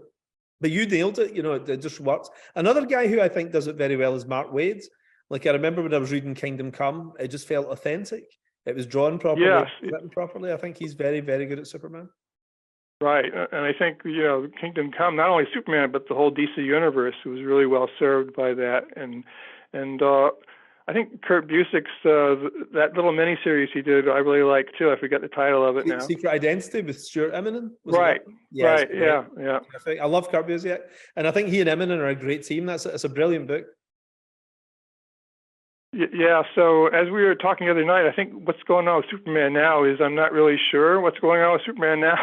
S3: But you nailed it. It just works. Another guy who I think does it very well is Mark Waid. Like, I remember when I was reading Kingdom Come, it just felt authentic. It was drawn properly, written properly. I think he's very, very good at Superman.
S4: Right, and I think Kingdom Come, not only Superman but the whole DC universe was really well served by that, and I think Kurt Busiek's that little miniseries he did, I really like too. I forget the title of it now.
S3: Secret Identity with Stuart Eminem.
S4: Right. Yeah.
S3: I love Kurt Busiek, and I think he and Eminem are a great team. It's a brilliant book.
S4: Yeah, so as we were talking the other night, I think what's going on with Superman now is I'm not really sure what's going on with Superman now,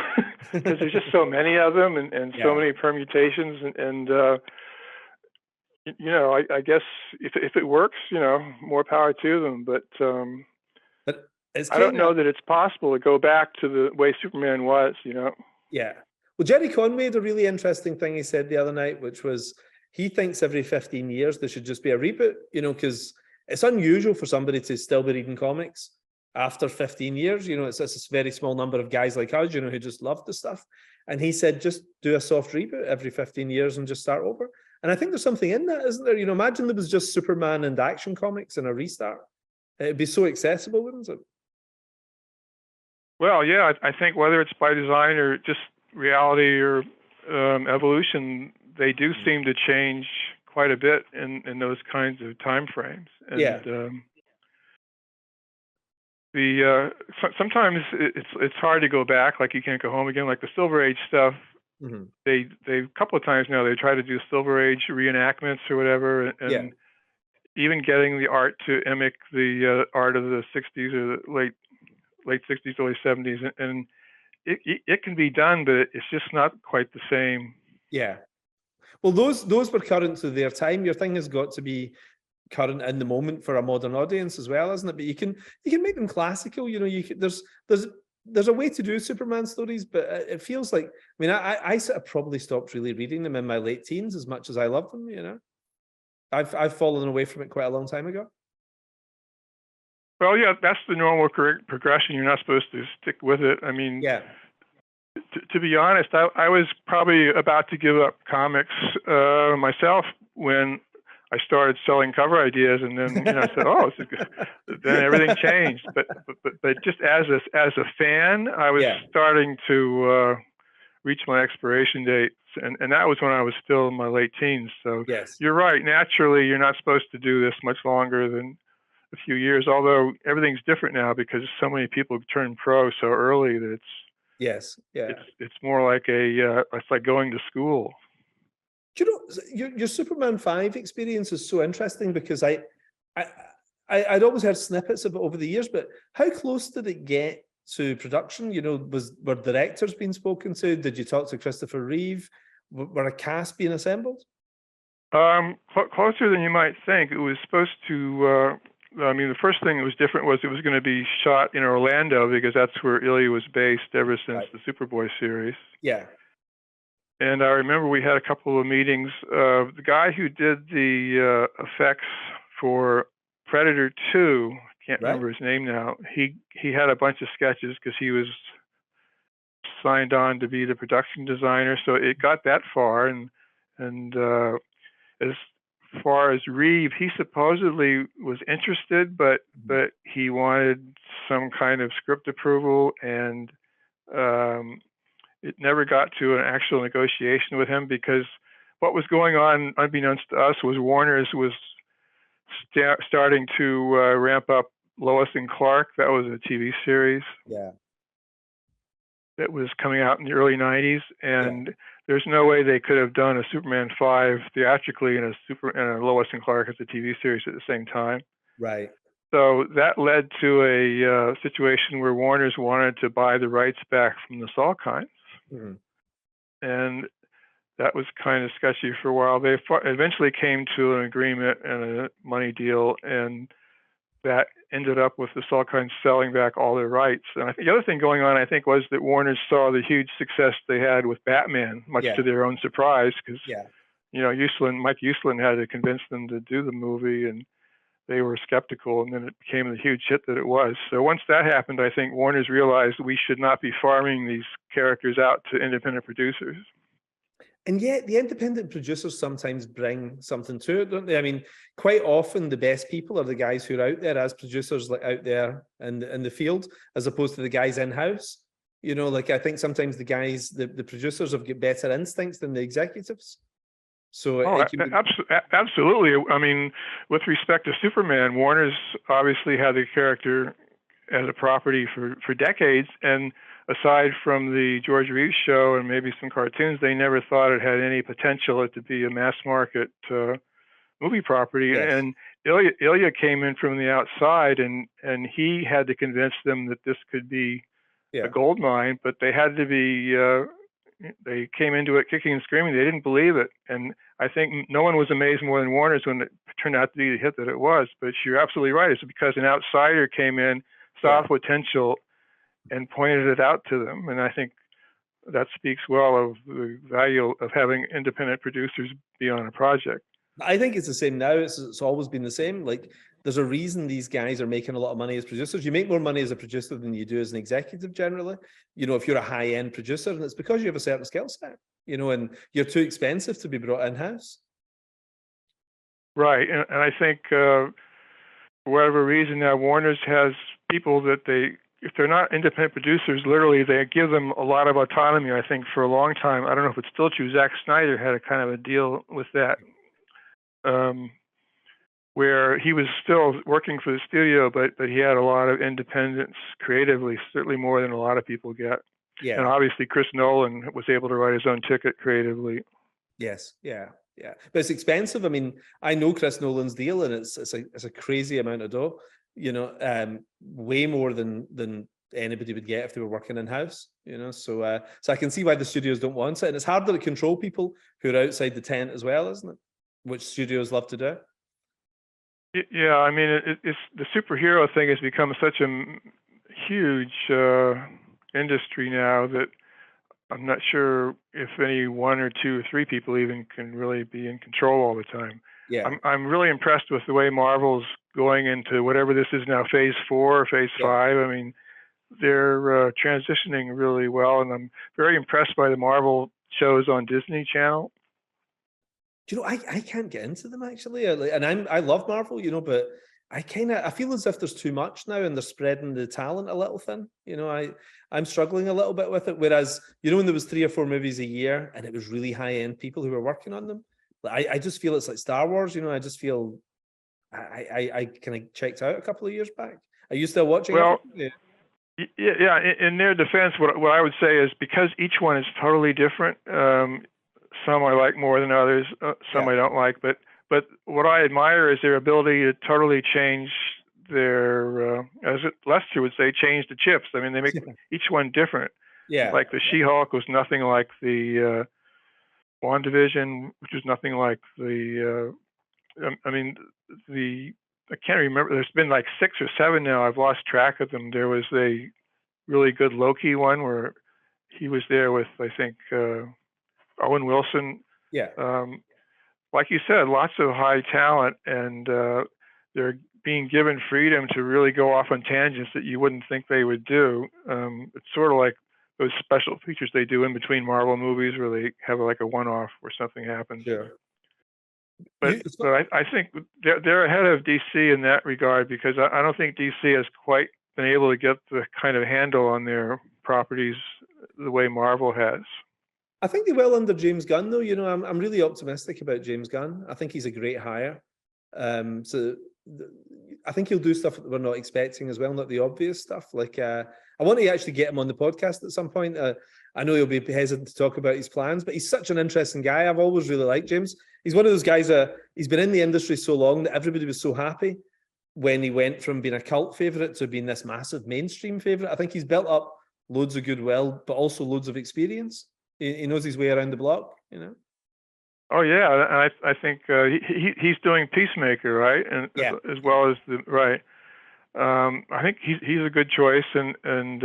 S4: because there's just so many of them and so many permutations, and I guess if it works, more power to them. But I don't know that it's possible to go back to the way Superman was,
S3: Yeah. Well, Jerry Conway had a really interesting thing he said the other night, which was he thinks every 15 years there should just be a reboot, because it's unusual for somebody to still be reading comics after 15 years. It's a very small number of guys like us, who just love the stuff. And he said, just do a soft reboot every 15 years and just start over. And I think there's something in that, isn't there? Imagine there was just Superman and Action Comics and a restart. It'd be so accessible, wouldn't it?
S4: Well, yeah, I think whether it's by design or just reality or evolution, they do seem to change quite a bit in those kinds of time frames. And, sometimes it's hard to go back, like you can't go home again, like the Silver Age stuff. They a couple of times now they try to do Silver Age reenactments or whatever, and even getting the art to mimic the art of the 60s or the late 60s, early 70s, and it can be done, but it's just not quite the same.
S3: Yeah. Well, those were current to their time. Your thing has got to be current in the moment for a modern audience as well, isn't it? But you can make them classical. There's a way to do Superman stories, but it feels like, I sort of probably stopped really reading them in my late teens as much as I love them. I've fallen away from it quite a long time ago.
S4: Well, yeah, that's the normal progression. You're not supposed to stick with it. To be honest, I was probably about to give up comics myself when I started selling cover ideas, and then I said, "Oh, this is good." Then everything changed. But just as a fan, I was starting to reach my expiration dates, and that was when I was still in my late teens. So you're right. Naturally, you're not supposed to do this much longer than a few years. Although everything's different now because so many people turn pro so early that it's more like it's like going to school.
S3: Do you know your Superman 5 experience is so interesting because I'd always heard snippets of it over the years, but how close did it get to production? Were directors being spoken to? Did you talk to Christopher Reeve? Were a cast being assembled?
S4: Closer than you might think. It was supposed to. The first thing that was different was it was going to be shot in Orlando because that's where Ilya was based ever since the Superboy series.
S3: Yeah.
S4: And I remember we had a couple of meetings. The guy who did the effects for Predator 2, can't remember his name now, he had a bunch of sketches because he was signed on to be the production designer. So it got that far. And as far as Reeve, he supposedly was interested, but he wanted some kind of script approval, and it never got to an actual negotiation with him because what was going on, unbeknownst to us, was Warner's was starting to ramp up Lois and Clark. That was a TV series.
S3: Yeah.
S4: That was coming out in the early 90s, and there's no way they could have done a Superman 5 theatrically and a Lois and Clark as a TV series at the same time.
S3: Right.
S4: So that led to a situation where Warner's wanted to buy the rights back from the Salkinds. And that was kind of sketchy for a while. They eventually came to an agreement and a money deal, and that ended up with the Salkinds selling back all their rights. And I think the other thing going on, I think, was that Warner saw the huge success they had with Batman, much to their own surprise, because Mike Uslan had to convince them to do the movie, and they were skeptical, and then it became the huge hit that it was. So once that happened, I think Warner's realized we should not be farming these characters out to independent producers.
S3: And yet the independent producers sometimes bring something to it, don't they? Quite often the best people are the guys who are out there as producers, like out there in the field, as opposed to the guys in-house. I think sometimes the producers have got better instincts than the executives. So
S4: absolutely. With respect to Superman, Warner's obviously had the character as a property for decades, and aside from the George Reeves show and maybe some cartoons, they never thought it had any potential to be a mass market movie property. And Ilya came in from the outside, and he had to convince them that this could be a gold mine, but they had to be. They came into it kicking and screaming. They didn't believe it, and I think no one was amazed more than Warner's when it turned out to be the hit that it was. But you're absolutely right. It's because an outsider came in saw potential and pointed it out to them. And I think that speaks well of the value of having independent producers be on a project.
S3: I think it's the same now. It's always been the same. Like, there's a reason these guys are making a lot of money as producers. You make more money as a producer than you do as an executive generally. You know, if you're a high-end producer, and it's because you have a certain skill set, you know, and you're too expensive to be brought in-house.
S4: Right. And I think for whatever reason now, Warner's has people that if they're not independent producers, literally they give them a lot of autonomy. I think for a long time, I don't know if it's still true, Zack Snyder had a kind of a deal with that. Where he was still working for the studio, but he had a lot of independence creatively, certainly more than a lot of people get.
S3: Yeah.
S4: And obviously Chris Nolan was able to write his own ticket creatively.
S3: Yes. Yeah. But it's expensive. I mean, I know Chris Nolan's deal, and it's a crazy amount of dough, you know, way more than anybody would get if they were working in-house, you know. So I can see why the studios don't want it. And it's harder to control people who are outside the tent as well, isn't it? Which studios love to do.
S4: Yeah, I mean, it's the superhero thing has become such a huge industry now that I'm not sure if any one or two or three people even can really be in control all the time.
S3: Yeah,
S4: I'm really impressed with the way Marvel's going into whatever this is now, Phase 4 or Phase 5. I mean, they're transitioning really well, and I'm very impressed by the Marvel shows on Disney Channel.
S3: Do you know, I can't get into them actually, and I love Marvel, you know, but I feel as if there's too much now, and they're spreading the talent a little thin. You know, I'm struggling a little bit with it. Whereas, you know, when there was 3 or 4 movies a year, and it was really high end people who were working on them, I just feel it's like Star Wars. You know, I just feel I kind of checked out a couple of years back. Are you still watching?
S4: Well, yeah. In their defense, what I would say is because each one is totally different. Some I like more than others. Some I don't like. But what I admire is their ability to totally change their, as Lester would say, change the chips. I mean, they make each one different.
S3: Yeah.
S4: Like the She-Hulk was nothing like the WandaVision, which was nothing like the. I mean, I can't remember. There's been like 6 or 7 now. I've lost track of them. There was a really good Loki one where he was there with, I think, Owen Wilson.
S3: Yeah.
S4: Like you said, lots of high talent, and they're being given freedom to really go off on tangents that you wouldn't think they would do. It's sort of like those special features they do in between Marvel movies where they have like a one-off where something happens.
S3: Sure.
S4: But I think they're ahead of DC in that regard, because I don't think DC has quite been able to get the kind of handle on their properties the way Marvel has.
S3: I think they will under James Gunn, though. You know, I'm really optimistic about James Gunn. I think he's a great hire. So I think he'll do stuff that we're not expecting as well, not the obvious stuff. Like, I want to actually get him on the podcast at some point. I know he'll be hesitant to talk about his plans, but he's such an interesting guy. I've always really liked James. He's one of those guys, he's been in the industry so long that everybody was so happy when he went from being a cult favourite to being this massive mainstream favourite. I think he's built up loads of goodwill, but also loads of experience. He knows his way around the block, you know. Oh
S4: yeah, I think he's doing Peacemaker, right, and as well as the right. I think he's a good choice, and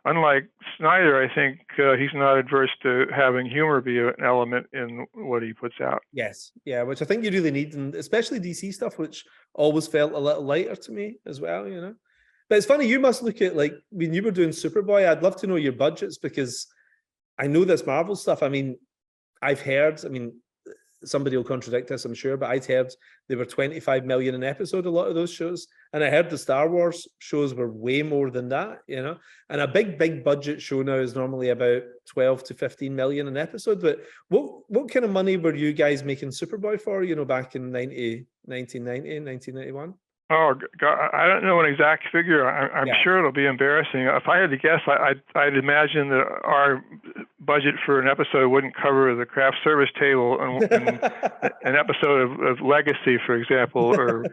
S4: unlike Snyder, I think he's not adverse to having humor be an element in what he puts out.
S3: Yes, yeah, which I think you really need, and especially DC stuff, which always felt a little lighter to me as well, you know. But it's funny, you must look at, like, when you were doing Superboy, I'd love to know your budgets, because I know this Marvel stuff. I mean, I've heard, somebody will contradict us, I'm sure, but I'd heard they were 25 million an episode, a lot of those shows. And I heard the Star Wars shows were way more than that, you know. And a big budget show now is normally about 12 to 15 million an episode. But what kind of money were you guys making Superboy for, you know, back in 1990, 1991?
S4: Oh, God, I don't know an exact figure. I'm sure it'll be embarrassing. If I had to guess, I'd imagine that our budget for an episode wouldn't cover the craft service table and an episode of Legacy, for example, or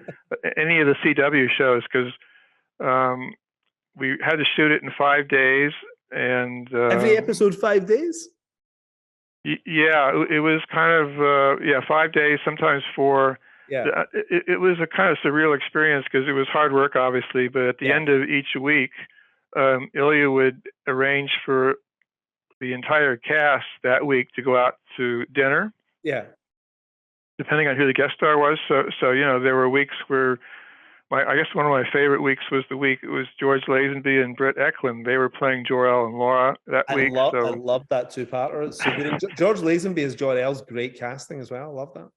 S4: any of the CW shows, because we had to shoot it in 5 days. And
S3: every episode 5 days?
S4: Yeah, it was kind of 5 days, sometimes 4. it was a kind of surreal experience because it was hard work, obviously. But at the end of each week, Ilya would arrange for the entire cast that week to go out to dinner.
S3: Yeah.
S4: Depending on who the guest star was. So you know, there were weeks where I guess one of my favorite weeks was the week it was George Lazenby and Britt Ekland. They were playing Jor-El and Laura that week. I
S3: loved that two-parter. So George Lazenby as Jor-El's great casting as well. I love that.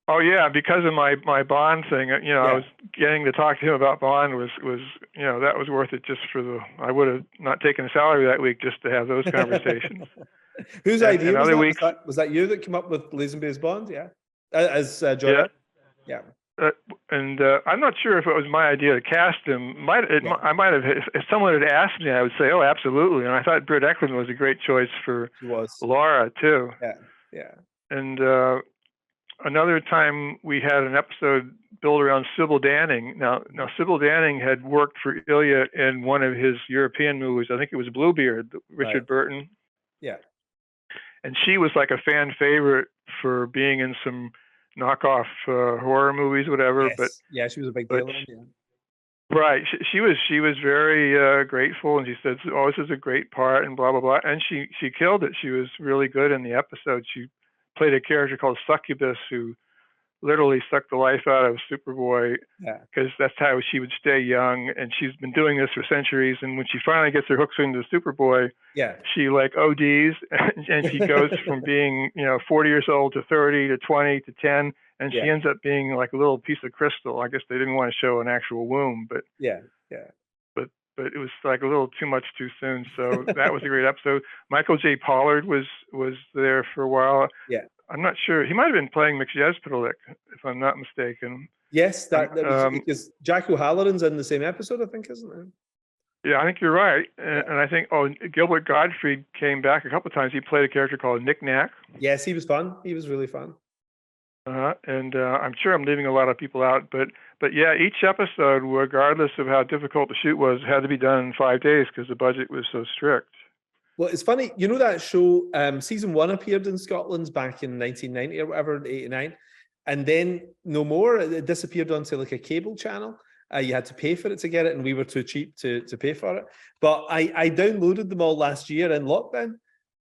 S4: Oh yeah, because of my Bond thing, you know, I was getting to talk to him about Bond was you know, that was worth it just for I would have not taken a salary that week just to have those conversations.
S3: Whose idea was that you that came up with Lazenby as Bond? Yeah. As Jor-El? Yeah.
S4: And I'm not sure if it was my idea to cast him. I might have, if someone had asked me, I would say, oh, absolutely. And I thought Britt Ekland was a great choice for Laura too.
S3: Yeah.
S4: And another time we had an episode built around Sybil Danning. Now Sybil Danning had worked for Ilya in one of his European movies. I think it was Bluebeard, Richard Burton.
S3: Yeah.
S4: And she was like a fan favorite for being in some knockoff horror movies, whatever.
S3: Yes. But she was a big deal.
S4: Right. She was very grateful, and she said, "Oh, this is a great part," and blah blah blah. And she killed it. She was really good in the episode. She played a character called Succubus, who literally sucked the life out of Superboy, because that's how she would stay young. And she's been doing this for centuries. And when she finally gets her hooks into Superboy, she like ODs, and she goes from being 40 years old to 30 to 20 to 10, and she ends up being like a little piece of crystal. I guess they didn't want to show an actual womb, but but it was like a little too much too soon. So that was a great episode. Michael J. Pollard was there for a while. I'm not sure. He might have been playing McJezpitalik, if I'm not mistaken.
S3: Yes, that was because Jack O'Halloran's in the same episode, I think, isn't it?
S4: Yeah, I think you're right. And I think, Gilbert Gottfried came back a couple of times. He played a character called Nick Nack.
S3: Yes, he was fun. He was really fun.
S4: And I'm sure I'm leaving a lot of people out, but yeah, each episode, regardless of how difficult the shoot was, had to be done in 5 days because the budget was so strict.
S3: Well, it's funny, you know that show, season 1 appeared in Scotland back in 1990 or whatever, 89, and then no more. It disappeared onto like a cable channel. You had to pay for it to get it, and we were too cheap to pay for it. But I downloaded them all last year in lockdown,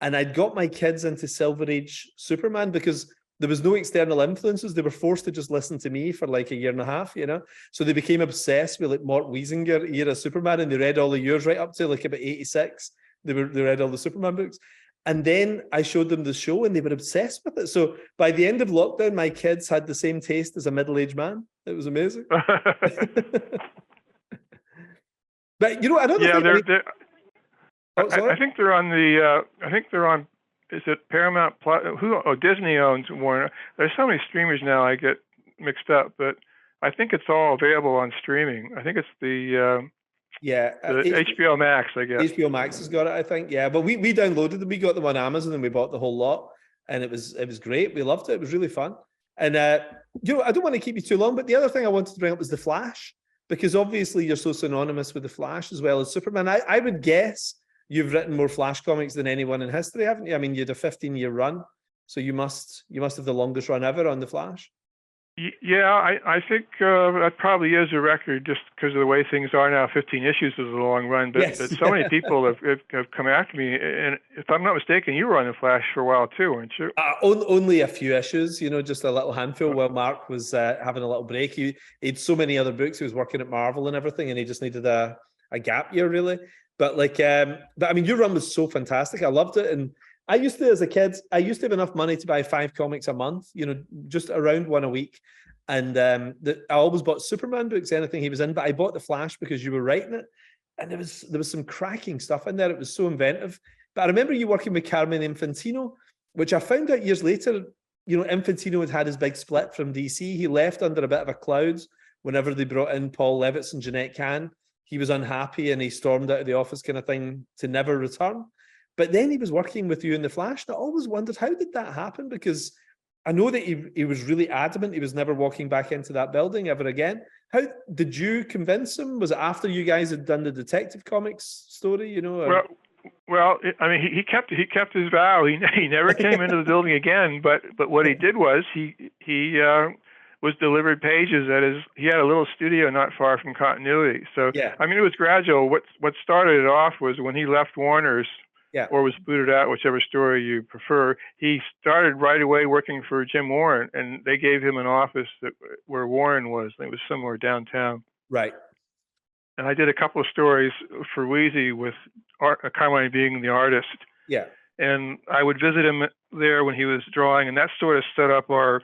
S3: and I'd got my kids into Silver Age Superman because there was no external influences. They were forced to just listen to me for like a year and a half, So they became obsessed with like Mort Wiesinger era Superman, and they read all the years right up to like about 86. They read all the Superman books. And then I showed them the show and they were obsessed with it. So by the end of lockdown, my kids had the same taste as a middle-aged man. It was amazing. But another thing.
S4: I think they're on the. I think they're on. Is it Paramount Plus? Disney owns Warner. There's so many streamers now. I get mixed up, but I think it's all available on streaming. I think it's the. HBO Max, I guess.
S3: HBO Max has got it, I think. Yeah, but we downloaded them. We got them on Amazon and we bought the whole lot, and it was great. We loved it. It was really fun. And I don't want to keep you too long, but the other thing I wanted to bring up was the Flash, because obviously you're so synonymous with the Flash as well as Superman. I would guess you've written more Flash comics than anyone in history, haven't you? I mean, you had a 15-year run, so you must have the longest run ever on the Flash.
S4: Yeah, I think that probably is a record just because of the way things are now. 15 issues is a long run, but so many people have come after me. And if I'm not mistaken, you were on the Flash for a while too, weren't you?
S3: Only a few issues, just a little handful. While Mark was having a little break, he had so many other books. He was working at Marvel and everything, and he just needed a gap year, really. But I mean, your run was so fantastic. I loved it, and I used to, as a kid, have enough money to buy 5 comics a month, just around one a week. And I always bought Superman books, anything he was in, but I bought The Flash because you were writing it. And there was some cracking stuff in there. It was so inventive. But I remember you working with Carmine Infantino, which I found out years later, Infantino had his big split from DC. He left under a bit of a cloud whenever they brought in Paul Levitz and Jeanette Kahn. He was unhappy and he stormed out of the office kind of thing to never return. But then he was working with you in The Flash. And I always wondered, how did that happen? Because I know that he was really adamant he was never walking back into that building ever again. How did you convince him? Was it after you guys had done the Detective Comics story,
S4: Well, I mean, he kept his vow. He never came into the building again. But what he did was he was delivered pages he had a little studio not far from continuity. So,
S3: Yeah.
S4: I mean, it was gradual. What started it off was when he left Warner's, or was booted out, whichever story you prefer, he started right away working for Jim Warren, and they gave him an office where Warren was. It was somewhere downtown.
S3: Right.
S4: And I did a couple of stories for Wheezy with Carmine being the artist.
S3: Yeah.
S4: And I would visit him there when he was drawing, and that sort of set up our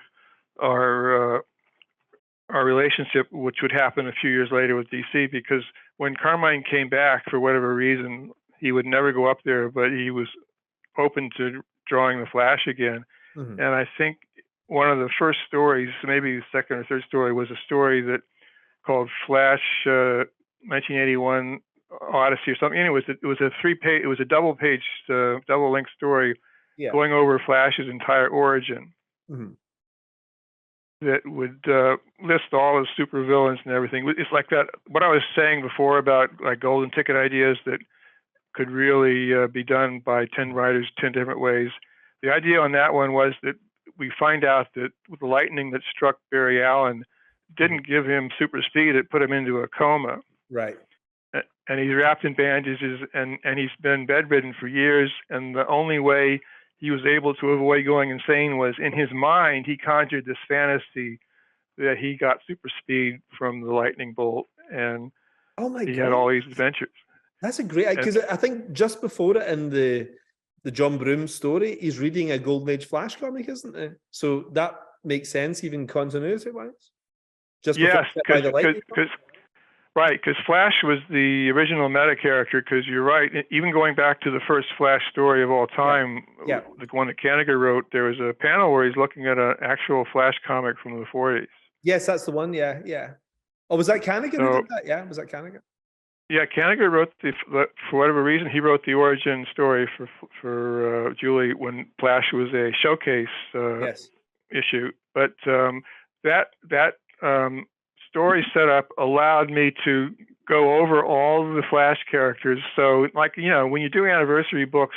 S4: relationship, which would happen a few years later with DC, because when Carmine came back for whatever reason, he would never go up there, but he was open to drawing the Flash again.
S3: Mm-hmm.
S4: And I think one of the first stories, maybe the second or third story, was a story that called Flash 1981 Odyssey or something. And it was a double-page, double-length story going over Flash's entire origin.
S3: Mm-hmm.
S4: That would list all his supervillains and everything. It's like that. What I was saying before about like golden ticket ideas that could really be done by 10 writers 10 different ways. The idea on that one was that we find out that with the lightning that struck Barry Allen didn't give him super speed; it put him into a coma.
S3: Right.
S4: And he's wrapped in bandages, and he's been bedridden for years. And the only way he was able to avoid going insane was in his mind. He conjured this fantasy that he got super speed from the lightning bolt, and he had all these adventures.
S3: That's a great, because I think just before it in the John Broome story, he's reading a Golden Age Flash comic, isn't it? So that makes sense, even continuity-wise. Just
S4: yes, because Flash was the original meta character. Because you're right, even going back to the first Flash story of all time, the one that Kanigher wrote, there was a panel where he's looking at an actual Flash comic from the 40s.
S3: Yes, that's the one. Yeah. Oh, was that Kanigher who did that? Yeah, was that Kanigher? Yeah,
S4: Kanigher wrote for whatever reason, he wrote the origin story for Julie when Flash was a showcase issue. But that story setup allowed me to go over all of the Flash characters. So, like, when you do anniversary books,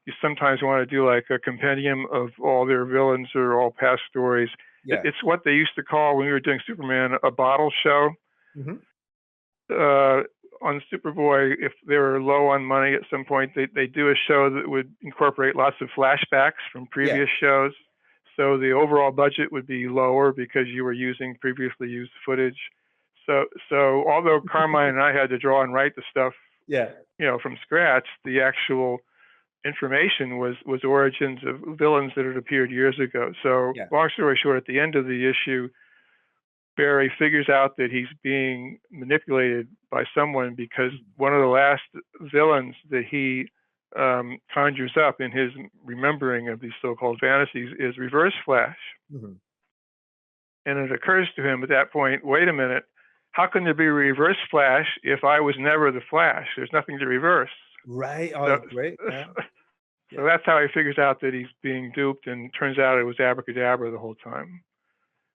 S4: you sometimes want to do like a compendium of all their villains or all past stories. Yeah. It's what they used to call, when we were doing Superman, a bottle show. Mm-hmm. On Superboy, if they were low on money at some point, they do a show that would incorporate lots of flashbacks from previous shows. So the overall budget would be lower because you were using previously used footage. So although Carmine and I had to draw and write the stuff, from scratch, the actual information was origins of villains that had appeared years ago. So long story short, at the end of the issue, Barry figures out that he's being manipulated by someone because one of the last villains that he conjures up in his remembering of these so-called fantasies is Reverse Flash. Mm-hmm. And it occurs to him at that point, wait a minute, how can there be a Reverse Flash if I was never the Flash? There's nothing to reverse.
S3: Right. Oh, great. Yeah.
S4: So that's how he figures out that he's being duped, and turns out it was abracadabra the whole time.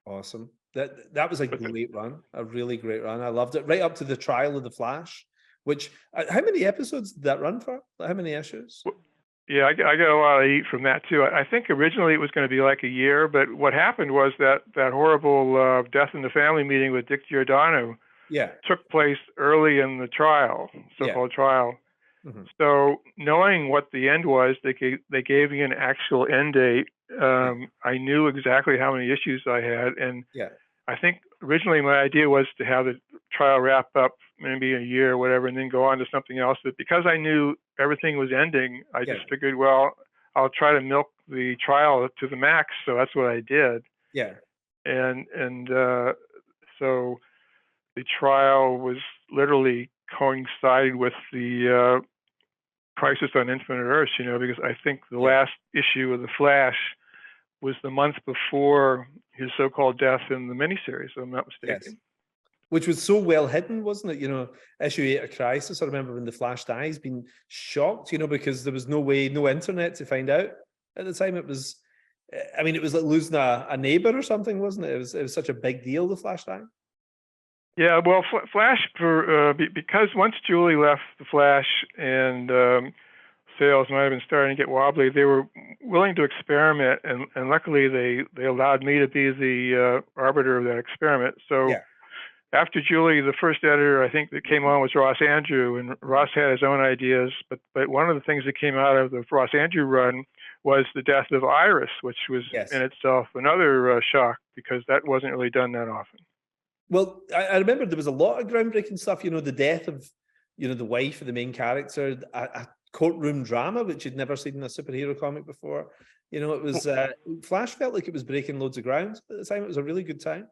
S3: Awesome. That was a great run, a really great run. I loved it, right up to the trial of the Flash. Which, how many episodes did that run for? How many issues?
S4: Yeah, I got a lot of heat from that too. I think originally it was going to be like a year, but what happened was that horrible death in the family meeting with Dick Giordano took place early in the trial, so-called trial. Mm-hmm. So knowing what the end was, they gave me an actual end date. I knew exactly how many issues I had, and I think originally my idea was to have the trial wrap up maybe a year or whatever, and then go on to something else. But because I knew everything was ending, I just figured, well, I'll try to milk the trial to the max. So that's what I did. Yeah. And so the trial was literally coinciding with the Crisis on Infinite Earths, because I think the last issue of The Flash was the month before his so-called death in the miniseries, if I'm not mistaken.
S3: Yes. Which was so well hidden, wasn't it? Issue 8 of Crisis, I remember when the Flash dies, being shocked, because there was no internet to find out at the time. It was, it was like losing a neighbor or something, wasn't it? It was such a big deal, the Flash dying.
S4: Yeah, well, Flash, because once Julie left the Flash and sales might have been starting to get wobbly, they were willing to experiment, and luckily they allowed me to be the arbiter of that experiment. So after Julie, the first editor I think that came on was Ross Andrew, and Ross had his own ideas, but one of the things that came out of the Ross Andrew run was the death of Iris, which was in itself another shock, because that wasn't really done that often.
S3: Well, I remember there was a lot of groundbreaking stuff, the death of, the wife of the main character, a courtroom drama, which you'd never seen in a superhero comic before. It was, Flash felt like it was breaking loads of ground at the time. It was a really good time.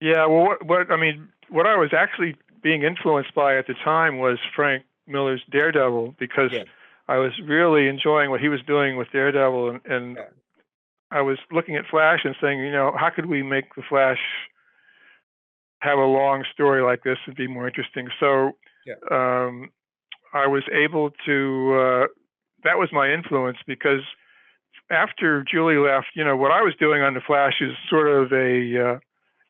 S4: Yeah, well, what I was actually being influenced by at the time was Frank Millar's Daredevil, because I was really enjoying what he was doing with Daredevil, and I was looking at Flash and saying, how could we make the Flash have a long story like this and be more interesting? So I was able to, that was my influence, because after Julie left, what I was doing on the Flash is sort of a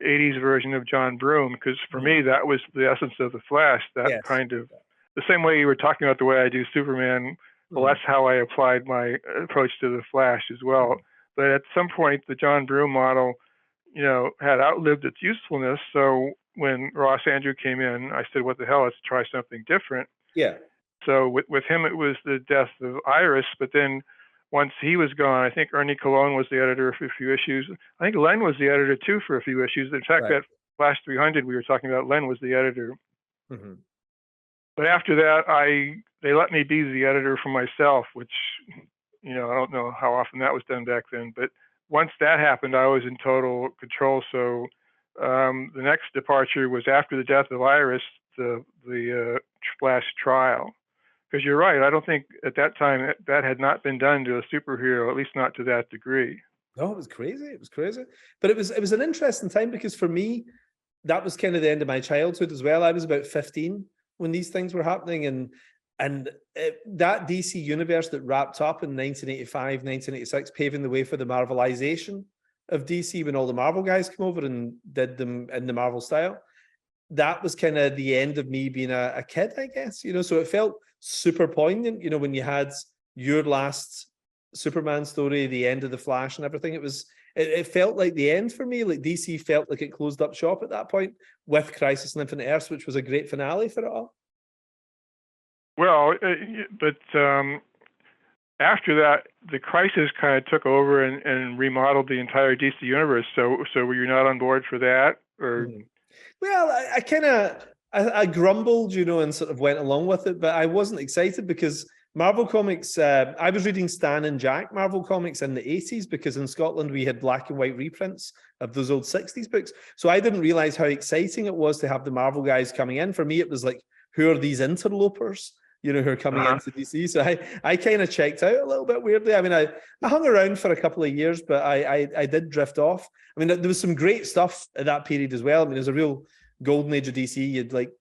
S4: 80s version of John Broome, because for me, that was the essence of the Flash, that kind of, the same way you were talking about the way I do Superman, well, that's how I applied my approach to the Flash as well. But at some point, the John Broome model, had outlived its usefulness. So when Ross Andrew came in, I said, what the hell, let's try something different.
S3: Yeah.
S4: So with him, it was the death of Iris, but then once he was gone, I think Ernie Colon was the editor for a few issues. I think Len was the editor too for a few issues. In fact, that Flash 300 we were talking about, Len was the editor. But after that, they let me be the editor for myself, which, I don't know how often that was done back then. But once that happened, I was in total control. So the next departure was after the death of Iris, the Flash trial. Because you're right, I don't think at that time that had not been done to a superhero, at least not to that degree.
S3: No, it was crazy. It was crazy. But it was an interesting time, because for me, that was kind of the end of my childhood as well. I was about 15 when these things were happening, and that DC universe that wrapped up in 1985, 1986, paving the way for the Marvelization of DC when all the Marvel guys came over and did them in the Marvel style. That was kind of the end of me being a kid, I guess, so it felt super poignant, when you had your last Superman story, the end of the Flash and everything. It felt like the end for me. Like DC felt like it closed up shop at that point with Crisis on Infinite Earths, which was a great finale for it all.
S4: Well, but after that, the Crisis kind of took over and remodeled the entire DC universe. So were you not on board for that, or?
S3: Well, I grumbled, and sort of went along with it, but I wasn't excited, because Marvel Comics, I was reading Stan and Jack Marvel Comics in the 80s, because in Scotland we had black and white reprints of those old 60s books. So I didn't realize how exciting it was to have the Marvel guys coming in. For me, it was like, who are these interlopers, who are coming into DC? So I kind of checked out a little bit weirdly. I mean, I hung around for a couple of years, but I did drift off. I mean, there was some great stuff at that period as well. I mean, there's a real golden age of DC. You'd like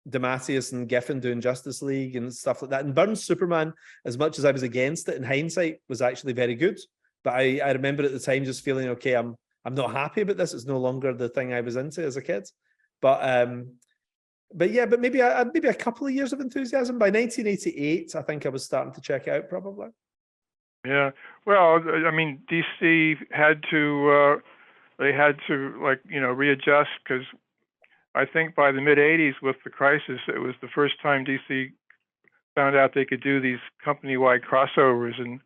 S3: DeMatteis and Giffen doing Justice League and stuff like that. And Byrne's Superman, as much as I was against it in hindsight, was actually very good. But I remember at the time just feeling, okay, I'm not happy about this. It's no longer the thing I was into as a kid. But maybe I had maybe a couple of years of enthusiasm. By 1988, I think I was starting to check out probably.
S4: Yeah. Well, I mean, DC had to readjust, because I think by the mid 80s with the Crisis, it was the first time DC found out they could do these company-wide crossovers, and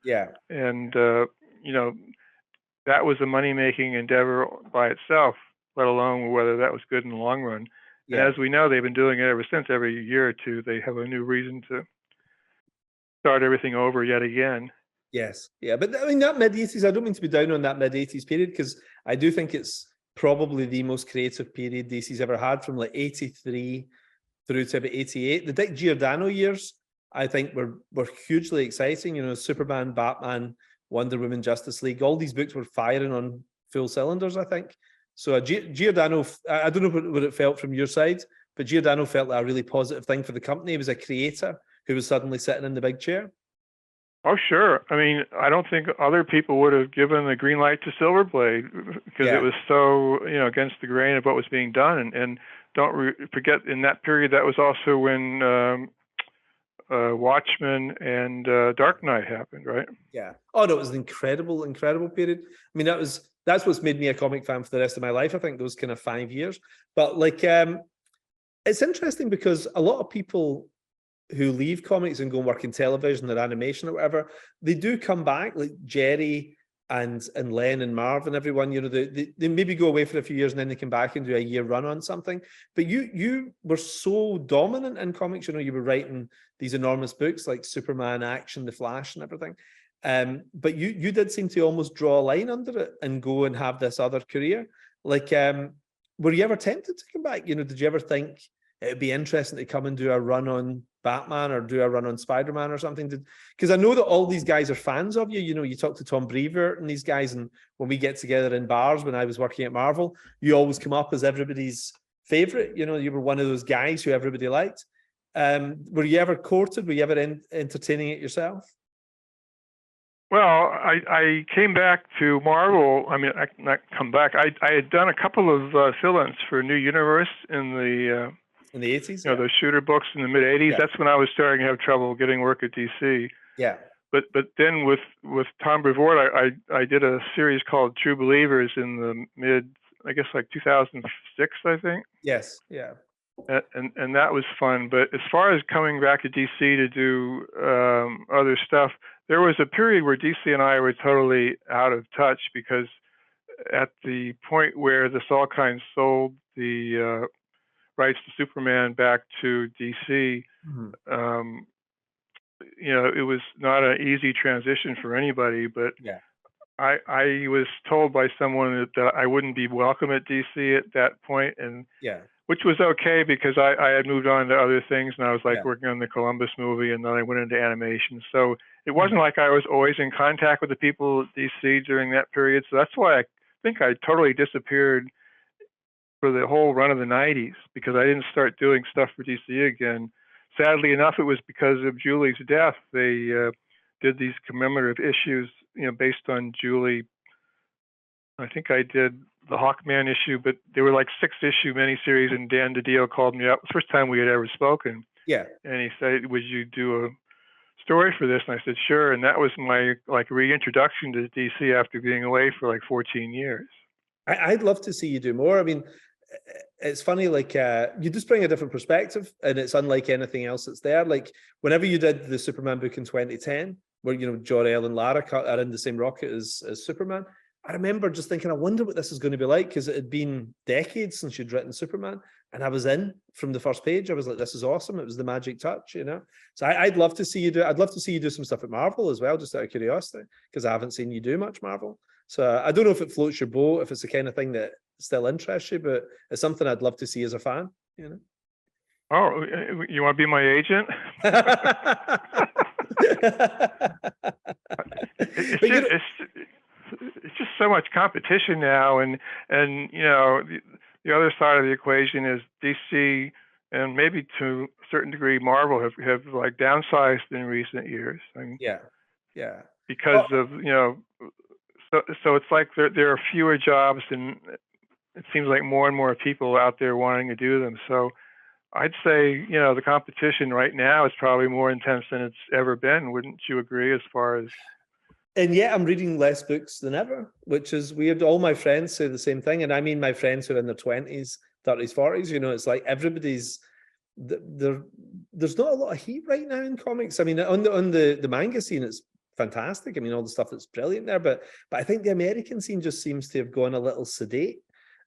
S4: that was a money-making endeavor by itself, let alone whether that was good in the long run. Yeah. And as we know, they've been doing it ever since. Every year or two, they have a new reason to start everything over yet again.
S3: Yes, yeah, but I mean, that mid-80s, I don't mean to be down on that mid-80s period, because I do think it's probably the most creative period DC's ever had, from like 83 through to about 88. The Dick Giordano years, I think, were hugely exciting. Superman, Batman, Wonder Woman, Justice League, all these books were firing on full cylinders, I think. So Giordano, I don't know what it felt from your side, but Giordano felt like a really positive thing for the company. He was a creator who was suddenly sitting in the big chair.
S4: Oh, sure. I mean, I don't think other people would have given the green light to Silverblade, because it was so, against the grain of what was being done. And don't forget, in that period, that was also when Watchmen and Dark Knight happened, right?
S3: Yeah. Oh no, it was an incredible, incredible period. I mean, that's what's made me a comic fan for the rest of my life. I think those kind of 5 years. But like, it's interesting because a lot of people who leave comics and go and work in television or animation or whatever, they do come back, like Jerry and Len and Marv and everyone, you know, they maybe go away for a few years and then they come back and do a year run on something. But you were so dominant in comics, you know, you were writing these enormous books like Superman, Action, The Flash and everything. But you did seem to almost draw a line under it and go and have this other career. Like, were you ever tempted to come back? You know, did you ever think it'd be interesting to come and do a run on Batman or do a run on Spider-Man or something? Because I know that all these guys are fans of you. You know, you talk to Tom Brevoort and these guys, and when we get together in bars when I was working at Marvel, you always come up as everybody's favorite. You know, you were one of those guys who everybody liked. Were you ever courted? Were you ever entertaining it yourself?
S4: Well, I came back to Marvel. I mean, I not come back. I had done a couple of fill-ins for New Universe in the
S3: 80s,
S4: you know, those shooter books in the mid 80s.
S3: Yeah.
S4: That's when I was starting to have trouble getting work at DC.
S3: Yeah.
S4: But then with Tom Brevoort, I did a series called True Believers in the mid, I guess, like 2006, I think.
S3: Yes. Yeah.
S4: And that was fun. But as far as coming back to DC to do other stuff, there was a period where DC and I were totally out of touch because at the point where the Salkinds sold the rights to Superman back to DC, you know, it was not an easy transition for anybody. But
S3: yeah.
S4: I was told by someone that I wouldn't be welcome at DC at that point, and
S3: Yeah.
S4: which was okay because I had moved on to other things and I was like working on the Columbus movie and then I went into animation. So it wasn't like I was always in contact with the people at DC during that period. So that's why I think I totally disappeared for the whole run of the 90s because I didn't start doing stuff for DC again. Sadly enough, it was because of Julie's death. They did these commemorative issues, you know, based on Julie. I think I did the Hawkman issue, but they were like 6-issue miniseries, and Dan DiDio called me up. First time we had ever spoken.
S3: Yeah.
S4: And he said, "Would you do a story for this?" And I said, "Sure." And that was my like reintroduction to DC after being away for like 14 years.
S3: I'd love to see you do more. I mean, it's funny, like you just bring a different perspective, and it's unlike anything else that's there. Like whenever you did the Superman book in 2010, where you know Jor-El and Lara are in the same rocket as Superman, I remember just thinking, I wonder what this is going to be like, because it had been decades since you'd written Superman, and I was in from the first page. I was like, this is awesome. It was the magic touch, you know. So I'd love to see you do. I'd love to see you do some stuff at Marvel as well, just out of curiosity, because I haven't seen you do much Marvel. So I don't know if it floats your boat, if it's the kind of thing that still interests you, but it's something I'd love to see as a fan, you know.
S4: Oh, you want to be my agent? It's just so much competition now, and you know the other side of the equation is DC and maybe to a certain degree Marvel have like downsized in recent years. I mean,
S3: yeah,
S4: because of you know, so it's like there are fewer jobs, and it seems like more and more people out there wanting to do them. So I'd say you know the competition right now is probably more intense than it's ever been. Wouldn't you agree? As far as
S3: And yet I'm reading less books than ever, which is weird. All my friends say the same thing. And I mean, my friends who are in their 20s, 30s, 40s, you know, it's like everybody's, there's not a lot of heat right now in comics. I mean, on the manga scene, it's fantastic. I mean, all the stuff that's brilliant there, but I think the American scene just seems to have gone a little sedate.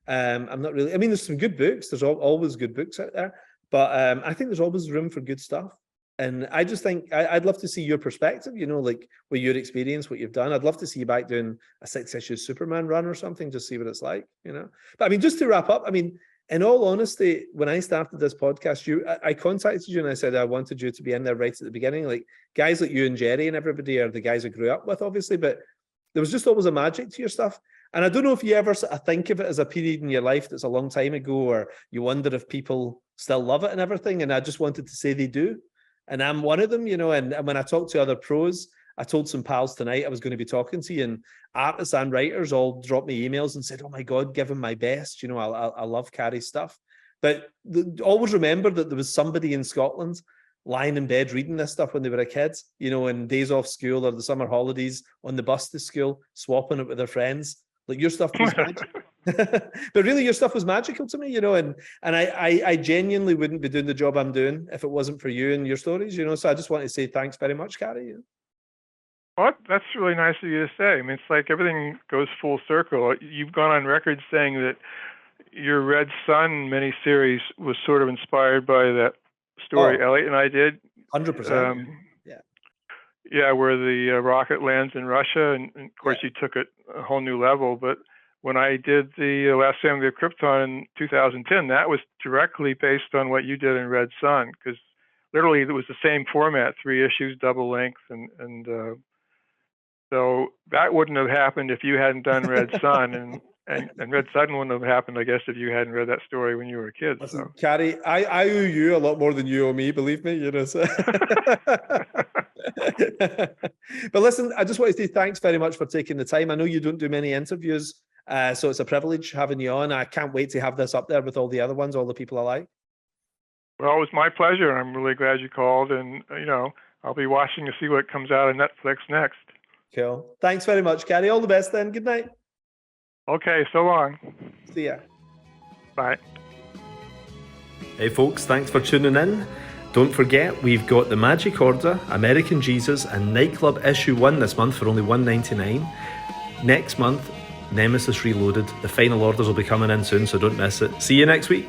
S3: I'm not really, I mean, there's some good books. There's always good books out there, but I think there's always room for good stuff. And I just think I'd love to see your perspective, you know, like with your experience, what you've done. I'd love to see you back doing a 6-issue Superman run or something, just see what it's like, you know. But I mean, just to wrap up, I mean, in all honesty, when I started this podcast, I contacted you and I said I wanted you to be in there right at the beginning. Like guys like you and Jerry and everybody are the guys I grew up with, obviously, but there was just always a magic to your stuff. And I don't know if you ever sort of think of it as a period in your life that's a long time ago, or you wonder if people still love it and everything. And I just wanted to say they do. And I'm one of them, you know, and when I talk to other pros, I told some pals tonight I was going to be talking to you, and artists and writers all dropped me emails and said, oh my God, give him my best. You know, I love Cary's stuff. But always remember that there was somebody in Scotland lying in bed reading this stuff when they were a kid, you know, in days off school or the summer holidays on the bus to school, swapping it with their friends. Like your stuff was magical. But really your stuff was magical to me, you know, and I genuinely wouldn't be doing the job I'm doing if it wasn't for you and your stories, you know. So I just want to say thanks very much, Cary.
S4: Well, that's really nice of you to say. I mean, it's like everything goes full circle. You've gone on record saying that your Red Sun miniseries was sort of inspired by that story Elliot and I did.
S3: 100%.
S4: Yeah, where the rocket lands in Russia, and of course you took it a whole new level. But when I did the Last Family of Krypton in 2010, that was directly based on what you did in Red Sun, because literally it was the same format, 3 issues, double length, and so that wouldn't have happened if you hadn't done Red Sun, and Red Sun wouldn't have happened, I guess, if you hadn't read that story when you were a kid.
S3: Listen, Cary, I owe you a lot more than you owe me, believe me, you know. So. But listen, I just want to say thanks very much for taking the time. I know you don't do many interviews, so it's a privilege having you on. I can't wait to have this up there with all the other ones, all the people I like.
S4: Well, it was my pleasure. I'm really glad you called, and you know, I'll be watching to see what comes out on Netflix next.
S3: Cool. Thanks very much, Cary. All the best then. Good night.
S4: Okay, so long.
S3: See ya.
S4: Bye.
S3: Hey folks, thanks for tuning in. Don't forget, we've got The Magic Order, American Jesus, and Nightclub Issue 1 this month for only $1.99. Next month, Nemesis Reloaded. The final orders will be coming in soon, so don't miss it. See you next week.